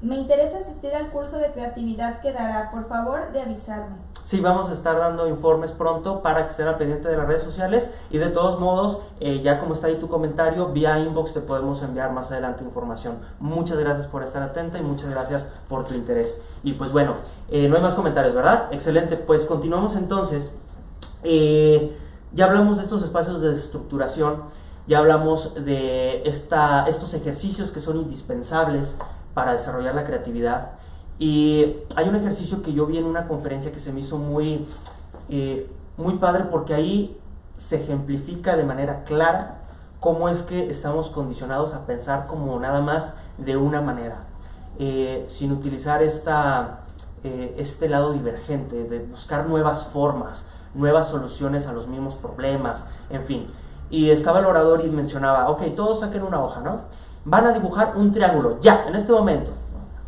Me interesa asistir al curso de creatividad que dará, por favor de avisarme. Sí, vamos a estar dando informes pronto para que estén al pendiente de las redes sociales, y de todos modos, ya como está ahí tu comentario, vía inbox te podemos enviar más adelante información. Muchas gracias por estar atenta y muchas gracias por tu interés. Y pues bueno, no hay más comentarios, ¿verdad? Excelente, pues continuamos entonces. Ya hablamos de estos espacios de desestructuración, ya hablamos de estos ejercicios que son indispensables para desarrollar la creatividad. Y hay un ejercicio que yo vi en una conferencia que se me hizo muy padre, porque ahí se ejemplifica de manera clara cómo es que estamos condicionados a pensar como nada más de una manera, sin utilizar este lado divergente de buscar nuevas formas, nuevas soluciones a los mismos problemas, en fin. Y estaba el orador y mencionaba, ok, todos saquen una hoja, ¿no? Van a dibujar un triángulo, ya, en este momento.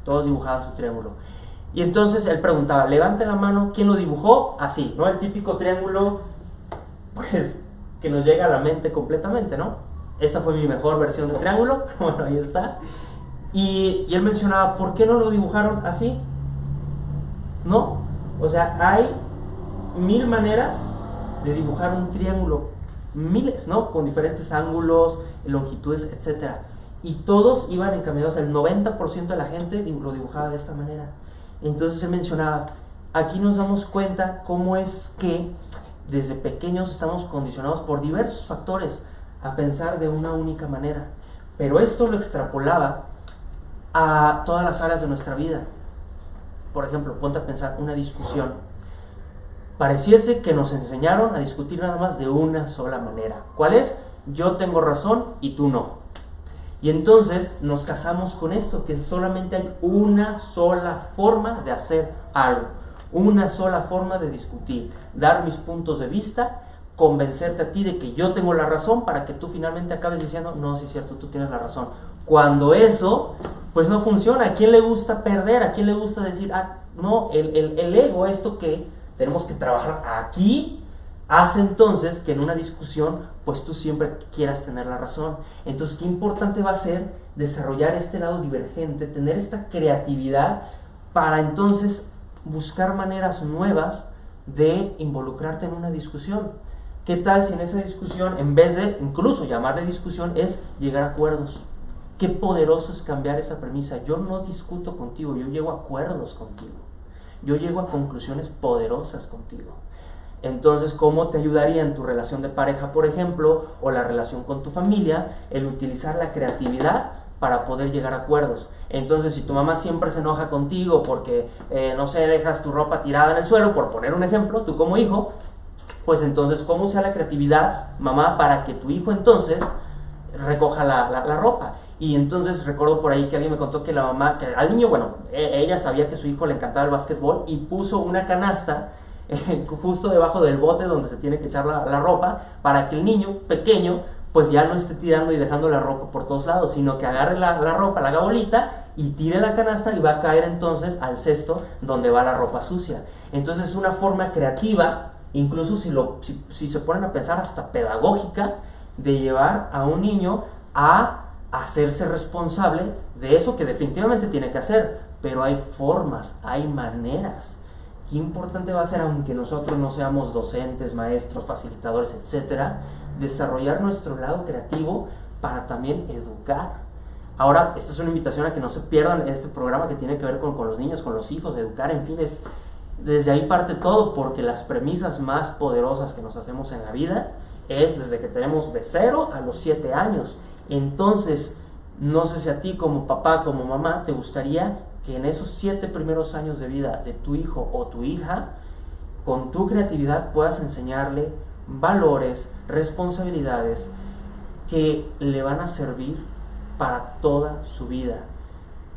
Todos dibujaban su triángulo. Y entonces él preguntaba, levante la mano, ¿quién lo dibujó? Así, ¿no? El típico triángulo, pues, que nos llega a la mente completamente, ¿no? Esta fue mi mejor versión de triángulo, bueno, ahí está. Y él mencionaba, ¿por qué no lo dibujaron así? ¿No? O sea, hay 1000 maneras de dibujar un triángulo, miles, ¿no? Con diferentes ángulos, longitudes, etc. Y todos iban encaminados, el 90% de la gente lo dibujaba de esta manera. Entonces él mencionaba, aquí nos damos cuenta cómo es que desde pequeños estamos condicionados por diversos factores a pensar de una única manera. Pero esto lo extrapolaba a todas las áreas de nuestra vida. Por ejemplo, ponte a pensar una discusión. Pareciese que nos enseñaron a discutir nada más de una sola manera. ¿Cuál es? Yo tengo razón y tú no. Y entonces nos casamos con esto, que solamente hay una sola forma de hacer algo, una sola forma de discutir, dar mis puntos de vista, convencerte a ti de que yo tengo la razón para que tú finalmente acabes diciendo, no, sí es cierto, tú tienes la razón. Cuando eso, pues no funciona. ¿A quién le gusta perder? ¿A quién le gusta decir, no, el ego, esto que tenemos que trabajar aquí, hace entonces que en una discusión, pues tú siempre quieras tener la razón? Entonces, qué importante va a ser desarrollar este lado divergente, tener esta creatividad para entonces buscar maneras nuevas de involucrarte en una discusión. ¿Qué tal si en esa discusión, en vez de incluso llamarle discusión, es llegar a acuerdos? Qué poderoso es cambiar esa premisa. Yo no discuto contigo, yo llego a acuerdos contigo. Yo llego a conclusiones poderosas contigo. Entonces, ¿cómo te ayudaría en tu relación de pareja, por ejemplo, o la relación con tu familia, el utilizar la creatividad para poder llegar a acuerdos? Entonces, si tu mamá siempre se enoja contigo porque, no sé, dejas tu ropa tirada en el suelo, por poner un ejemplo, tú como hijo, pues entonces, ¿cómo usar la creatividad, mamá, para que tu hijo entonces recoja la ropa? Y entonces recuerdo por ahí que alguien me contó que la mamá, que al niño, bueno, ella sabía que a su hijo le encantaba el básquetbol y puso una canasta justo debajo del bote donde se tiene que echar la ropa, para que el niño pequeño pues ya no esté tirando y dejando la ropa por todos lados, sino que agarre la ropa, la haga bolita y tire la canasta y va a caer entonces al cesto donde va la ropa sucia. Entonces es una forma creativa, incluso si se ponen a pensar hasta pedagógica, de llevar a un niño a hacerse responsable de eso que definitivamente tiene que hacer, pero hay formas, hay maneras. Qué importante va a ser, aunque nosotros no seamos docentes, maestros, facilitadores, etcétera, desarrollar nuestro lado creativo para también educar. Ahora, esta es una invitación a que no se pierdan este programa que tiene que ver con los niños, con los hijos, educar, en fin, desde ahí parte todo, porque las premisas más poderosas que nos hacemos en la vida es desde que tenemos de 0 a los 7 años. Entonces, no sé si a ti como papá, como mamá, te gustaría que en esos 7 primeros años de vida de tu hijo o tu hija, con tu creatividad puedas enseñarle valores, responsabilidades que le van a servir para toda su vida.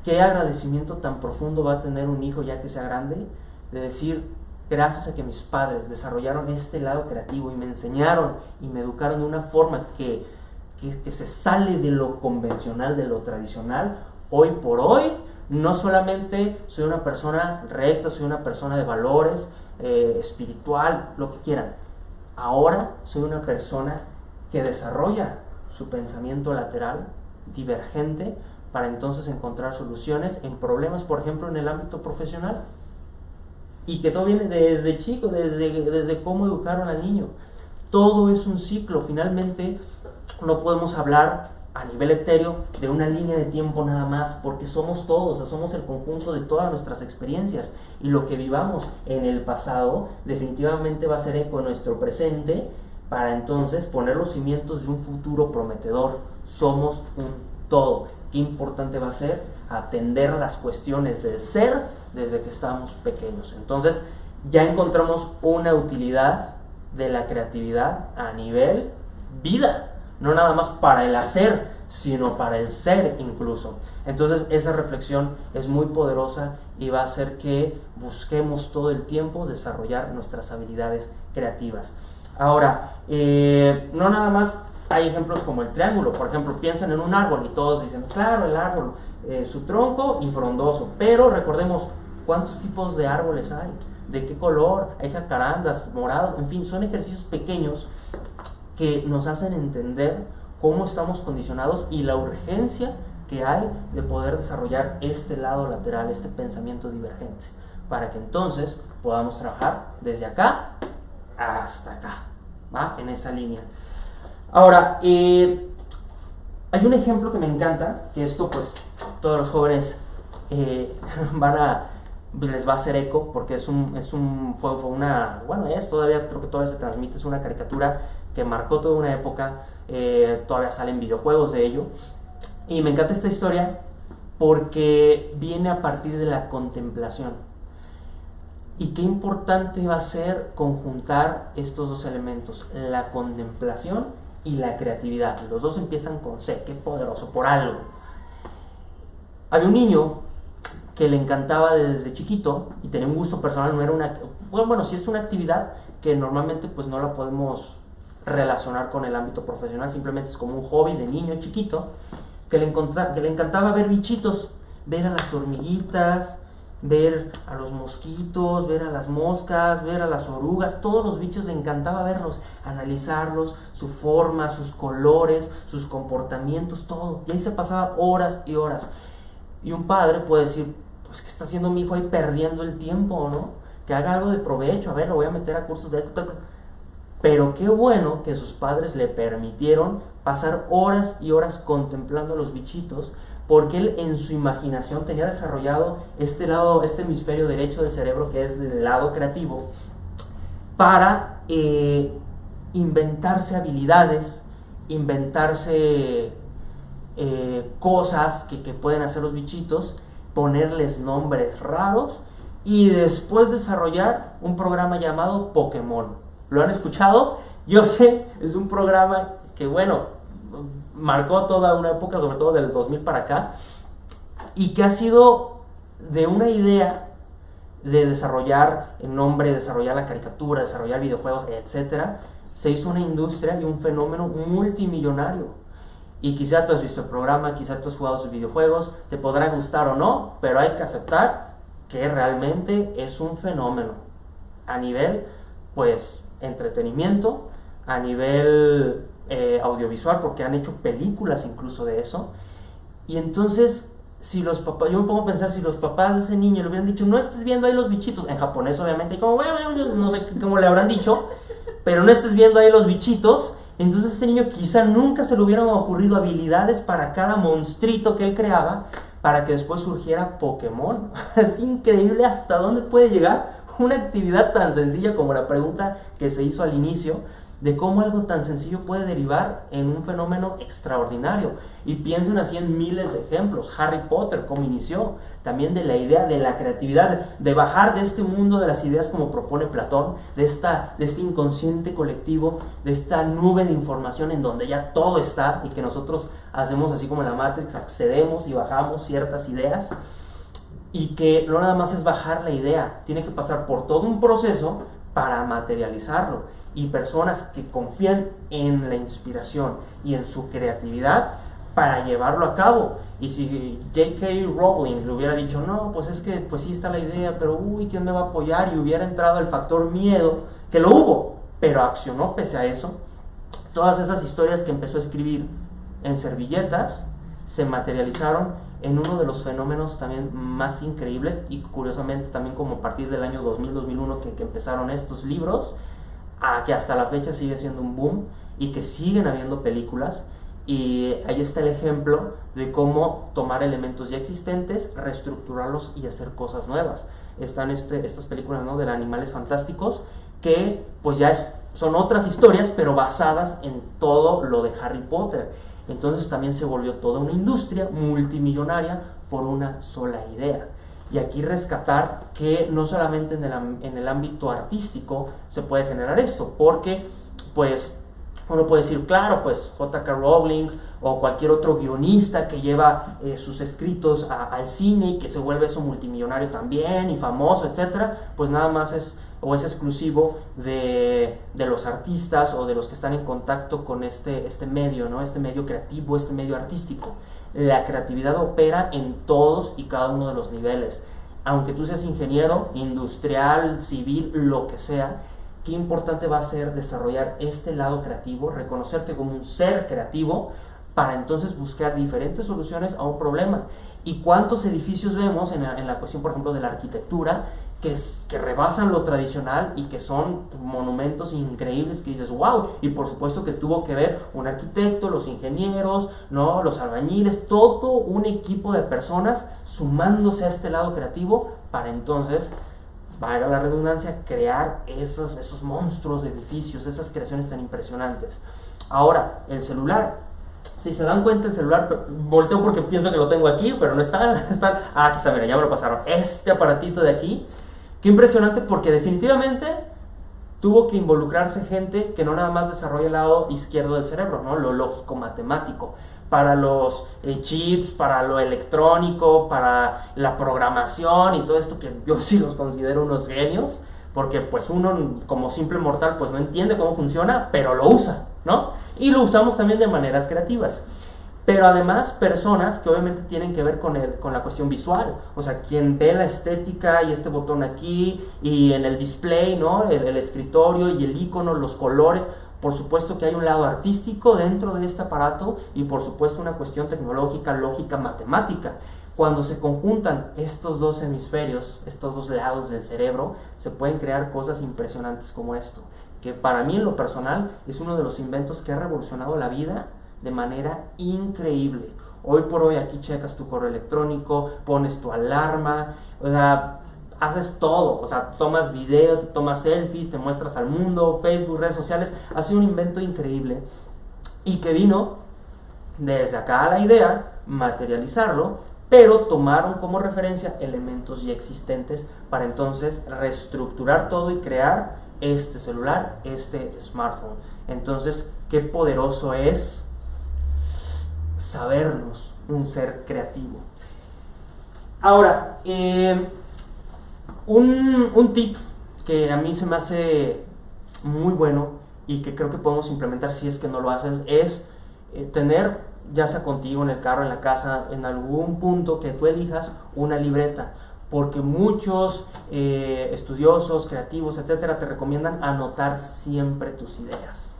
Qué agradecimiento tan profundo va a tener un hijo ya que sea grande, de decir, gracias a que mis padres desarrollaron este lado creativo y me enseñaron y me educaron de una forma que se sale de lo convencional, de lo tradicional, hoy por hoy no solamente soy una persona recta, soy una persona de valores, espiritual, lo que quieran. Ahora soy una persona que desarrolla su pensamiento lateral, divergente, para entonces encontrar soluciones en problemas, por ejemplo, en el ámbito profesional. Y que todo viene desde chico, desde cómo educaron al niño. Todo es un ciclo. Finalmente, no podemos hablar a nivel etéreo de una línea de tiempo nada más, porque somos todos, o sea, somos el conjunto de todas nuestras experiencias, y lo que vivamos en el pasado definitivamente va a ser eco en nuestro presente, para entonces poner los cimientos de un futuro prometedor. Somos un todo. Qué importante va a ser atender las cuestiones del ser desde que estamos pequeños. Entonces ya encontramos una utilidad de la creatividad a nivel vida, no nada más para el hacer, sino para el ser incluso. Entonces esa reflexión es muy poderosa y va a hacer que busquemos todo el tiempo desarrollar nuestras habilidades creativas. Ahora, no nada más hay ejemplos como el triángulo. Por ejemplo, piensan en un árbol y todos dicen, claro, el árbol, su tronco y frondoso. Pero recordemos, ¿Cuántos tipos de árboles hay? ¿De qué color? Hay jacarandas, morados, en fin, son ejercicios pequeños que nos hacen entender cómo estamos condicionados y la urgencia que hay de poder desarrollar este lado lateral, este pensamiento divergente, para que entonces podamos trabajar desde acá hasta acá, ¿va? En esa línea. Ahora, hay un ejemplo que me encanta, que esto pues todos los jóvenes les va a hacer eco, porque fue una, bueno, todavía creo que todavía se transmite, es una caricatura que marcó toda una época, todavía salen videojuegos de ello, y me encanta esta historia porque viene a partir de la contemplación. Y qué importante va a ser conjuntar estos dos elementos, la contemplación y la creatividad. Los dos empiezan con C, qué poderoso, por algo. Había un niño que le encantaba desde chiquito y tenía un gusto personal, no era bueno, sí es una actividad que normalmente pues no la podemos relacionar con el ámbito profesional, simplemente es como un hobby de niño chiquito, que le encantaba ver bichitos, ver a las hormiguitas, ver a los mosquitos, ver a las moscas, ver a las orugas, todos los bichos le encantaba verlos, analizarlos, su forma, sus colores, sus comportamientos, todo. Y ahí se pasaba horas y horas. Y un padre puede decir, pues, ¿qué está haciendo mi hijo ahí perdiendo el tiempo, no? Que haga algo de provecho, a ver, lo voy a meter a cursos de esto. Pero qué bueno que sus padres le permitieron pasar horas y horas contemplando a los bichitos, porque él en su imaginación tenía desarrollado este lado, este hemisferio derecho del cerebro, que es del lado creativo, para inventarse habilidades, inventarse cosas que pueden hacer los bichitos, ponerles nombres raros y después desarrollar un programa llamado Pokémon. ¿Lo han escuchado? Yo sé, es un programa que, bueno, marcó toda una época, sobre todo del 2000 para acá, y que ha sido de una idea de desarrollar el nombre, desarrollar la caricatura, desarrollar videojuegos, etcétera, se hizo una industria y un fenómeno multimillonario. Y quizá tú has visto el programa, quizá tú has jugado sus videojuegos, te podrá gustar o no, pero hay que aceptar que realmente es un fenómeno a nivel, pues, entretenimiento, a nivel audiovisual, porque han hecho películas incluso de eso. Y entonces, si los papás, yo me pongo a pensar, si los papás de ese niño le hubieran dicho, no estés viendo ahí los bichitos, en japonés obviamente, como, no sé cómo le habrán dicho, pero no estés viendo ahí los bichitos, entonces este niño quizá nunca se le hubieran ocurrido habilidades para cada monstruito que él creaba, para que después surgiera Pokémon. Es increíble hasta dónde puede llegar una actividad tan sencilla como la pregunta que se hizo al inicio, de cómo algo tan sencillo puede derivar en un fenómeno extraordinario. Y piensen así en miles de ejemplos. Harry Potter, cómo inició, también de la idea de la creatividad, de bajar de este mundo de las ideas como propone Platón, de este inconsciente colectivo, de esta nube de información en donde ya todo está y que nosotros hacemos así como en la Matrix, accedemos y bajamos ciertas ideas, y que no nada más es bajar la idea, tiene que pasar por todo un proceso para materializarlo. Y personas que confían en la inspiración y en su creatividad para llevarlo a cabo. Y si J.K. Rowling le hubiera dicho, no, pues es que pues sí está la idea, pero ¿quién me va a apoyar? Y hubiera entrado el factor miedo, que lo hubo, pero accionó pese a eso. Todas esas historias que empezó a escribir en servilletas se materializaron en uno de los fenómenos también más increíbles, y curiosamente también como a partir del año 2000-2001 que empezaron estos libros, a que hasta la fecha sigue siendo un boom y que siguen habiendo películas. Y ahí está el ejemplo de cómo tomar elementos ya existentes, reestructurarlos y hacer cosas nuevas. Están estas películas, ¿no?, de Animales Fantásticos, que pues ya son otras historias, pero basadas en todo lo de Harry Potter. Entonces también se volvió toda una industria multimillonaria por una sola idea. Y aquí rescatar que no solamente en el ámbito artístico se puede generar esto, porque pues uno puede decir, claro, pues J.K. Rowling o cualquier otro guionista que lleva sus escritos al cine y que se vuelve eso multimillonario también y famoso, etcétera, pues nada más es exclusivo de los artistas o de los que están en contacto con este medio, ¿no? Este medio creativo, este medio artístico. La creatividad opera en todos y cada uno de los niveles. aunque tú seas ingeniero, industrial, civil, lo que sea, qué importante va a ser desarrollar este lado creativo, reconocerte como un ser creativo, para entonces buscar diferentes soluciones a un problema. ¿Y cuántos edificios vemos en la cuestión, por ejemplo, de la arquitectura, que rebasan lo tradicional y que son monumentos increíbles que dices, wow? Y por supuesto que tuvo que ver un arquitecto, los ingenieros, ¿no?, los albañiles, todo un equipo de personas sumándose a este lado creativo para entonces, valga la redundancia, crear esos monstruos de edificios, esas creaciones tan impresionantes. Ahora, el celular. Si se dan cuenta, el celular, volteo porque pienso que lo tengo aquí, pero no está, aquí está, mira, ya me lo pasaron. Este aparatito de aquí, qué impresionante, porque definitivamente tuvo que involucrarse gente que no nada más desarrolla el lado izquierdo del cerebro, ¿no?, lo lógico, matemático, para los chips, para lo electrónico, para la programación y todo esto, que yo sí los considero unos genios, porque pues uno como simple mortal pues no entiende cómo funciona, pero lo usa, ¿no? Y lo usamos también de maneras creativas. Pero además personas que obviamente tienen que ver con la cuestión visual, o sea, quien ve la estética y este botón aquí y en el display, ¿no?, el escritorio y el icono, los colores. Por supuesto que hay un lado artístico dentro de este aparato y por supuesto una cuestión tecnológica, lógica, matemática. Cuando se conjuntan estos dos hemisferios, estos dos lados del cerebro, se pueden crear cosas impresionantes como esto, que para mí en lo personal es uno de los inventos que ha revolucionado la vida de manera increíble. Hoy por hoy aquí checas tu correo electrónico, pones tu alarma, o sea, haces todo, o sea, tomas video, te tomas selfies, te muestras al mundo, Facebook, redes sociales. Ha sido un invento increíble y que vino desde acá a la idea, materializarlo, pero tomaron como referencia elementos ya existentes para entonces reestructurar todo y crear este celular, este smartphone. Entonces, qué poderoso es sabernos un ser creativo. Ahora, un tip que a mí se me hace muy bueno y que creo que podemos implementar si es que no lo haces, es tener, ya sea contigo en el carro, en la casa, en algún punto que tú elijas, una libreta, porque muchos estudiosos, creativos, etcétera, te recomiendan anotar siempre tus ideas.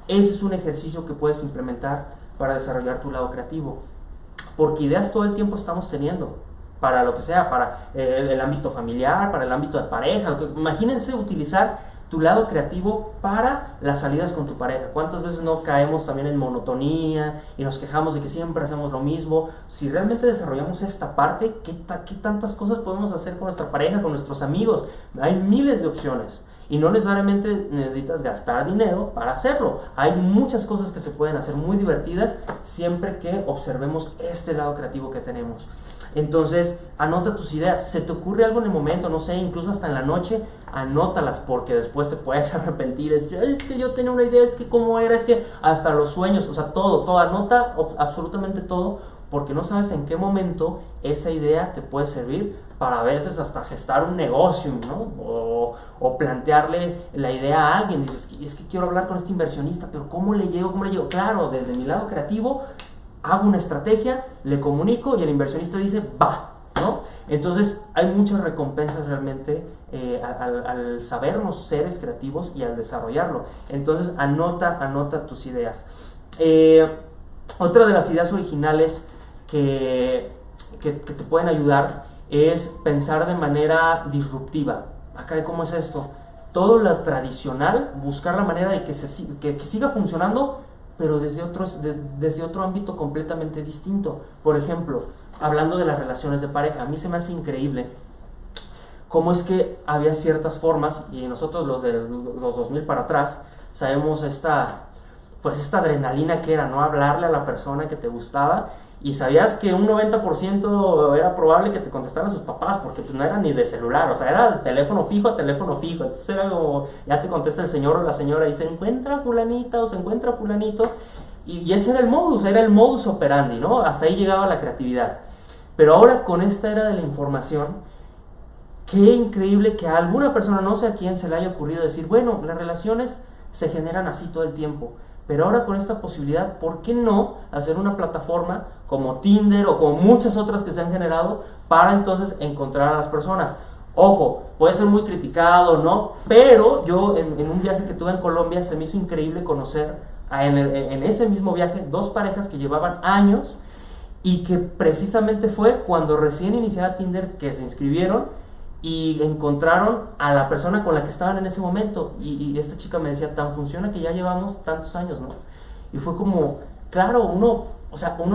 Ese es un ejercicio que puedes implementar para desarrollar tu lado creativo, porque ideas todo el tiempo estamos teniendo, para lo que sea, para el ámbito familiar, para el ámbito de pareja. Imagínense utilizar tu lado creativo para las salidas con tu pareja. ¿Cuántas veces no caemos también en monotonía y nos quejamos de que siempre hacemos lo mismo? Si realmente desarrollamos esta parte, ¿qué tantas cosas podemos hacer con nuestra pareja, con nuestros amigos? Hay miles de opciones y no necesariamente necesitas gastar dinero para hacerlo. Hay muchas cosas que se pueden hacer muy divertidas siempre que observemos este lado creativo que tenemos. Entonces, anota tus ideas. ¿Se te ocurre algo en el momento? No sé, incluso hasta en la noche, anótalas, porque después te puedes arrepentir. Es que yo tenía una idea, es que cómo era, es que hasta los sueños, o sea, todo, anota absolutamente todo, porque no sabes en qué momento esa idea te puede servir para a veces hasta gestar un negocio, ¿no? O plantearle la idea a alguien. Dices, es que quiero hablar con este inversionista, pero ¿cómo le llego? Claro, desde mi lado creativo hago una estrategia, le comunico y el inversionista dice, va, ¿no? Entonces hay muchas recompensas realmente al sabernos seres creativos y al desarrollarlo. Entonces anota tus ideas. Otra de las ideas originales que te pueden ayudar es pensar de manera disruptiva. Acá, ¿cómo es esto? Todo lo tradicional, buscar la manera de que siga funcionando, pero desde otro ámbito completamente distinto. Por ejemplo, hablando de las relaciones de pareja, a mí se me hace increíble cómo es que había ciertas formas, y nosotros los de los 2000 para atrás sabemos esta adrenalina que era, ¿no? Hablarle a la persona que te gustaba, y sabías que un 90% era probable que te contestaran sus papás, porque pues no era ni de celular, o sea, era de teléfono fijo a teléfono fijo. Entonces era como, ya te contesta el señor o la señora y se encuentra fulanita o se encuentra fulanito, y ese era el modus operandi, ¿no? Hasta ahí llegaba la creatividad. Pero ahora, con esta era de la información, qué increíble que a alguna persona, no sé a quién, se le haya ocurrido decir, bueno, las relaciones se generan así todo el tiempo, Pero ahora con esta posibilidad, ¿por qué no hacer una plataforma como Tinder o como muchas otras que se han generado para entonces encontrar a las personas? Ojo, puede ser muy criticado, ¿no? Pero yo en un viaje que tuve en Colombia se me hizo increíble conocer en ese mismo viaje 2 parejas que llevaban años y que precisamente fue cuando recién iniciaba Tinder que se inscribieron y encontraron a la persona con la que estaban en ese momento. Y esta chica me decía, tan funciona que ya llevamos tantos años, ¿no? Y fue como, claro, uno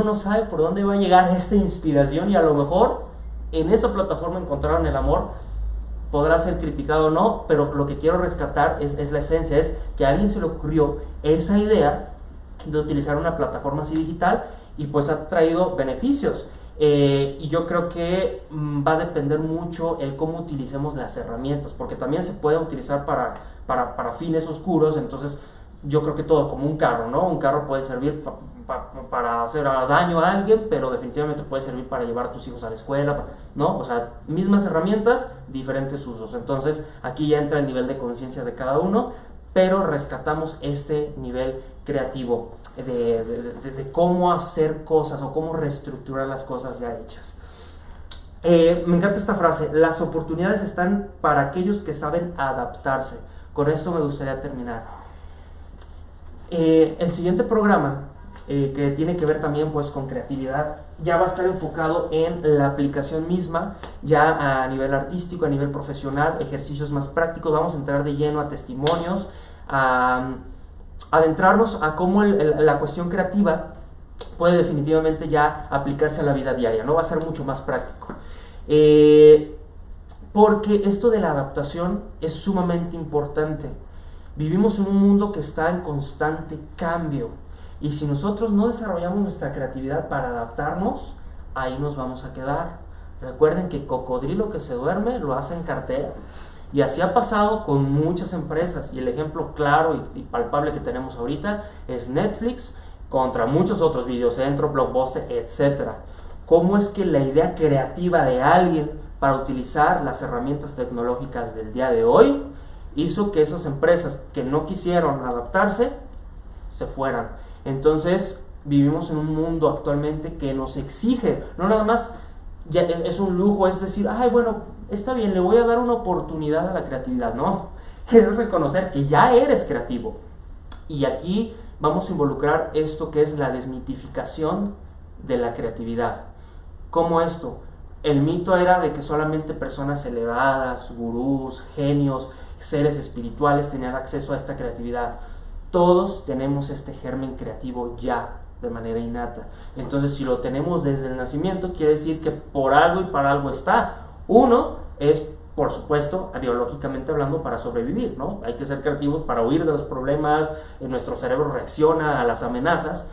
no sabe por dónde va a llegar esta inspiración y a lo mejor en esa plataforma encontraron el amor. Podrá ser criticado o no, pero lo que quiero rescatar es la esencia, es que a alguien se le ocurrió esa idea de utilizar una plataforma así digital y pues ha traído beneficios. Y yo creo que va a depender mucho el cómo utilicemos las herramientas, porque también se puede utilizar para fines oscuros. Entonces yo creo que todo, como un carro, ¿no? Un carro puede servir para hacer daño a alguien, pero definitivamente puede servir para llevar a tus hijos a la escuela, ¿no? O sea, mismas herramientas, diferentes usos. Entonces aquí ya entra el nivel de conciencia de cada uno, pero rescatamos este nivel creativo de cómo hacer cosas o cómo reestructurar las cosas ya hechas. Me encanta esta frase: las oportunidades están para aquellos que saben adaptarse. Con esto me gustaría terminar. El siguiente programa, que tiene que ver también pues con creatividad, ya va a estar enfocado en la aplicación misma, ya a nivel artístico, a nivel profesional, ejercicios más prácticos. Vamos a entrar de lleno a testimonios, a adentrarnos a cómo la cuestión creativa puede definitivamente ya aplicarse a la vida diaria, ¿no? Va a ser mucho más práctico. Porque esto de la adaptación es sumamente importante. Vivimos en un mundo que está en constante cambio. Y si nosotros no desarrollamos nuestra creatividad para adaptarnos, ahí nos vamos a quedar. Recuerden que cocodrilo que se duerme lo hace en cartera. Y así ha pasado con muchas empresas. Y el ejemplo claro y palpable que tenemos ahorita es Netflix contra muchos otros, Videocentro, Blockbuster, etc. ¿Cómo es que la idea creativa de alguien para utilizar las herramientas tecnológicas del día de hoy hizo que esas empresas que no quisieron adaptarse se fueran? Entonces vivimos en un mundo actualmente que nos exige, no nada más ya es un lujo, es decir, ay, bueno, está bien, le voy a dar una oportunidad a la creatividad. No, es reconocer que ya eres creativo. Y aquí vamos a involucrar esto que es la desmitificación de la creatividad. ¿Cómo esto? El mito era de que solamente personas elevadas, gurús, genios, seres espirituales tenían acceso a esta creatividad. Todos tenemos este germen creativo ya, de manera innata. Entonces, si lo tenemos desde el nacimiento, quiere decir que por algo y para algo está. Uno es, por supuesto, biológicamente hablando, para sobrevivir, ¿no? Hay que ser creativos para huir de los problemas, nuestro cerebro reacciona a las amenazas,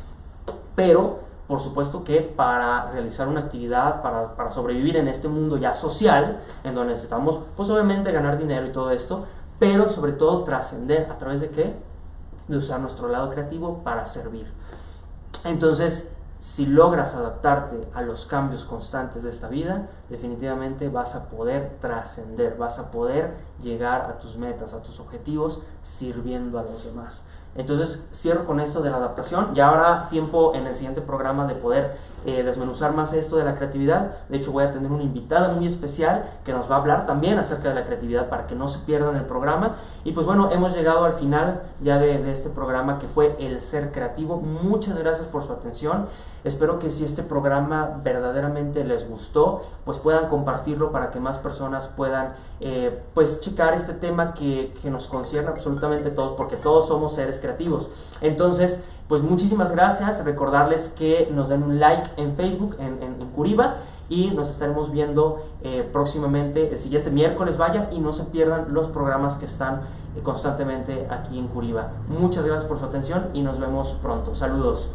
pero por supuesto que para realizar una actividad, para sobrevivir en este mundo ya social, en donde necesitamos, pues obviamente ganar dinero y todo esto, pero sobre todo trascender. ¿A través de qué? De usar nuestro lado creativo para servir. Entonces, si logras adaptarte a los cambios constantes de esta vida, definitivamente vas a poder trascender, vas a poder llegar a tus metas, a tus objetivos, sirviendo a los demás. Entonces cierro con eso de la adaptación. Ya habrá tiempo en el siguiente programa de poder desmenuzar más esto de la creatividad. De hecho, voy a tener una invitada muy especial que nos va a hablar también acerca de la creatividad para que no se pierdan el programa. Y pues bueno, hemos llegado al final ya de este programa, que fue el ser creativo. Muchas gracias por su atención. Espero que si este programa verdaderamente les gustó, pues puedan compartirlo para que más personas puedan pues checar este tema que nos concierne absolutamente a todos, porque todos somos seres creativos. Entonces, pues muchísimas gracias. Recordarles que nos den un like en Facebook, en Curiba, y nos estaremos viendo próximamente el siguiente miércoles. Vaya, y no se pierdan los programas que están constantemente aquí en Curiba. Muchas gracias por su atención y nos vemos pronto. Saludos.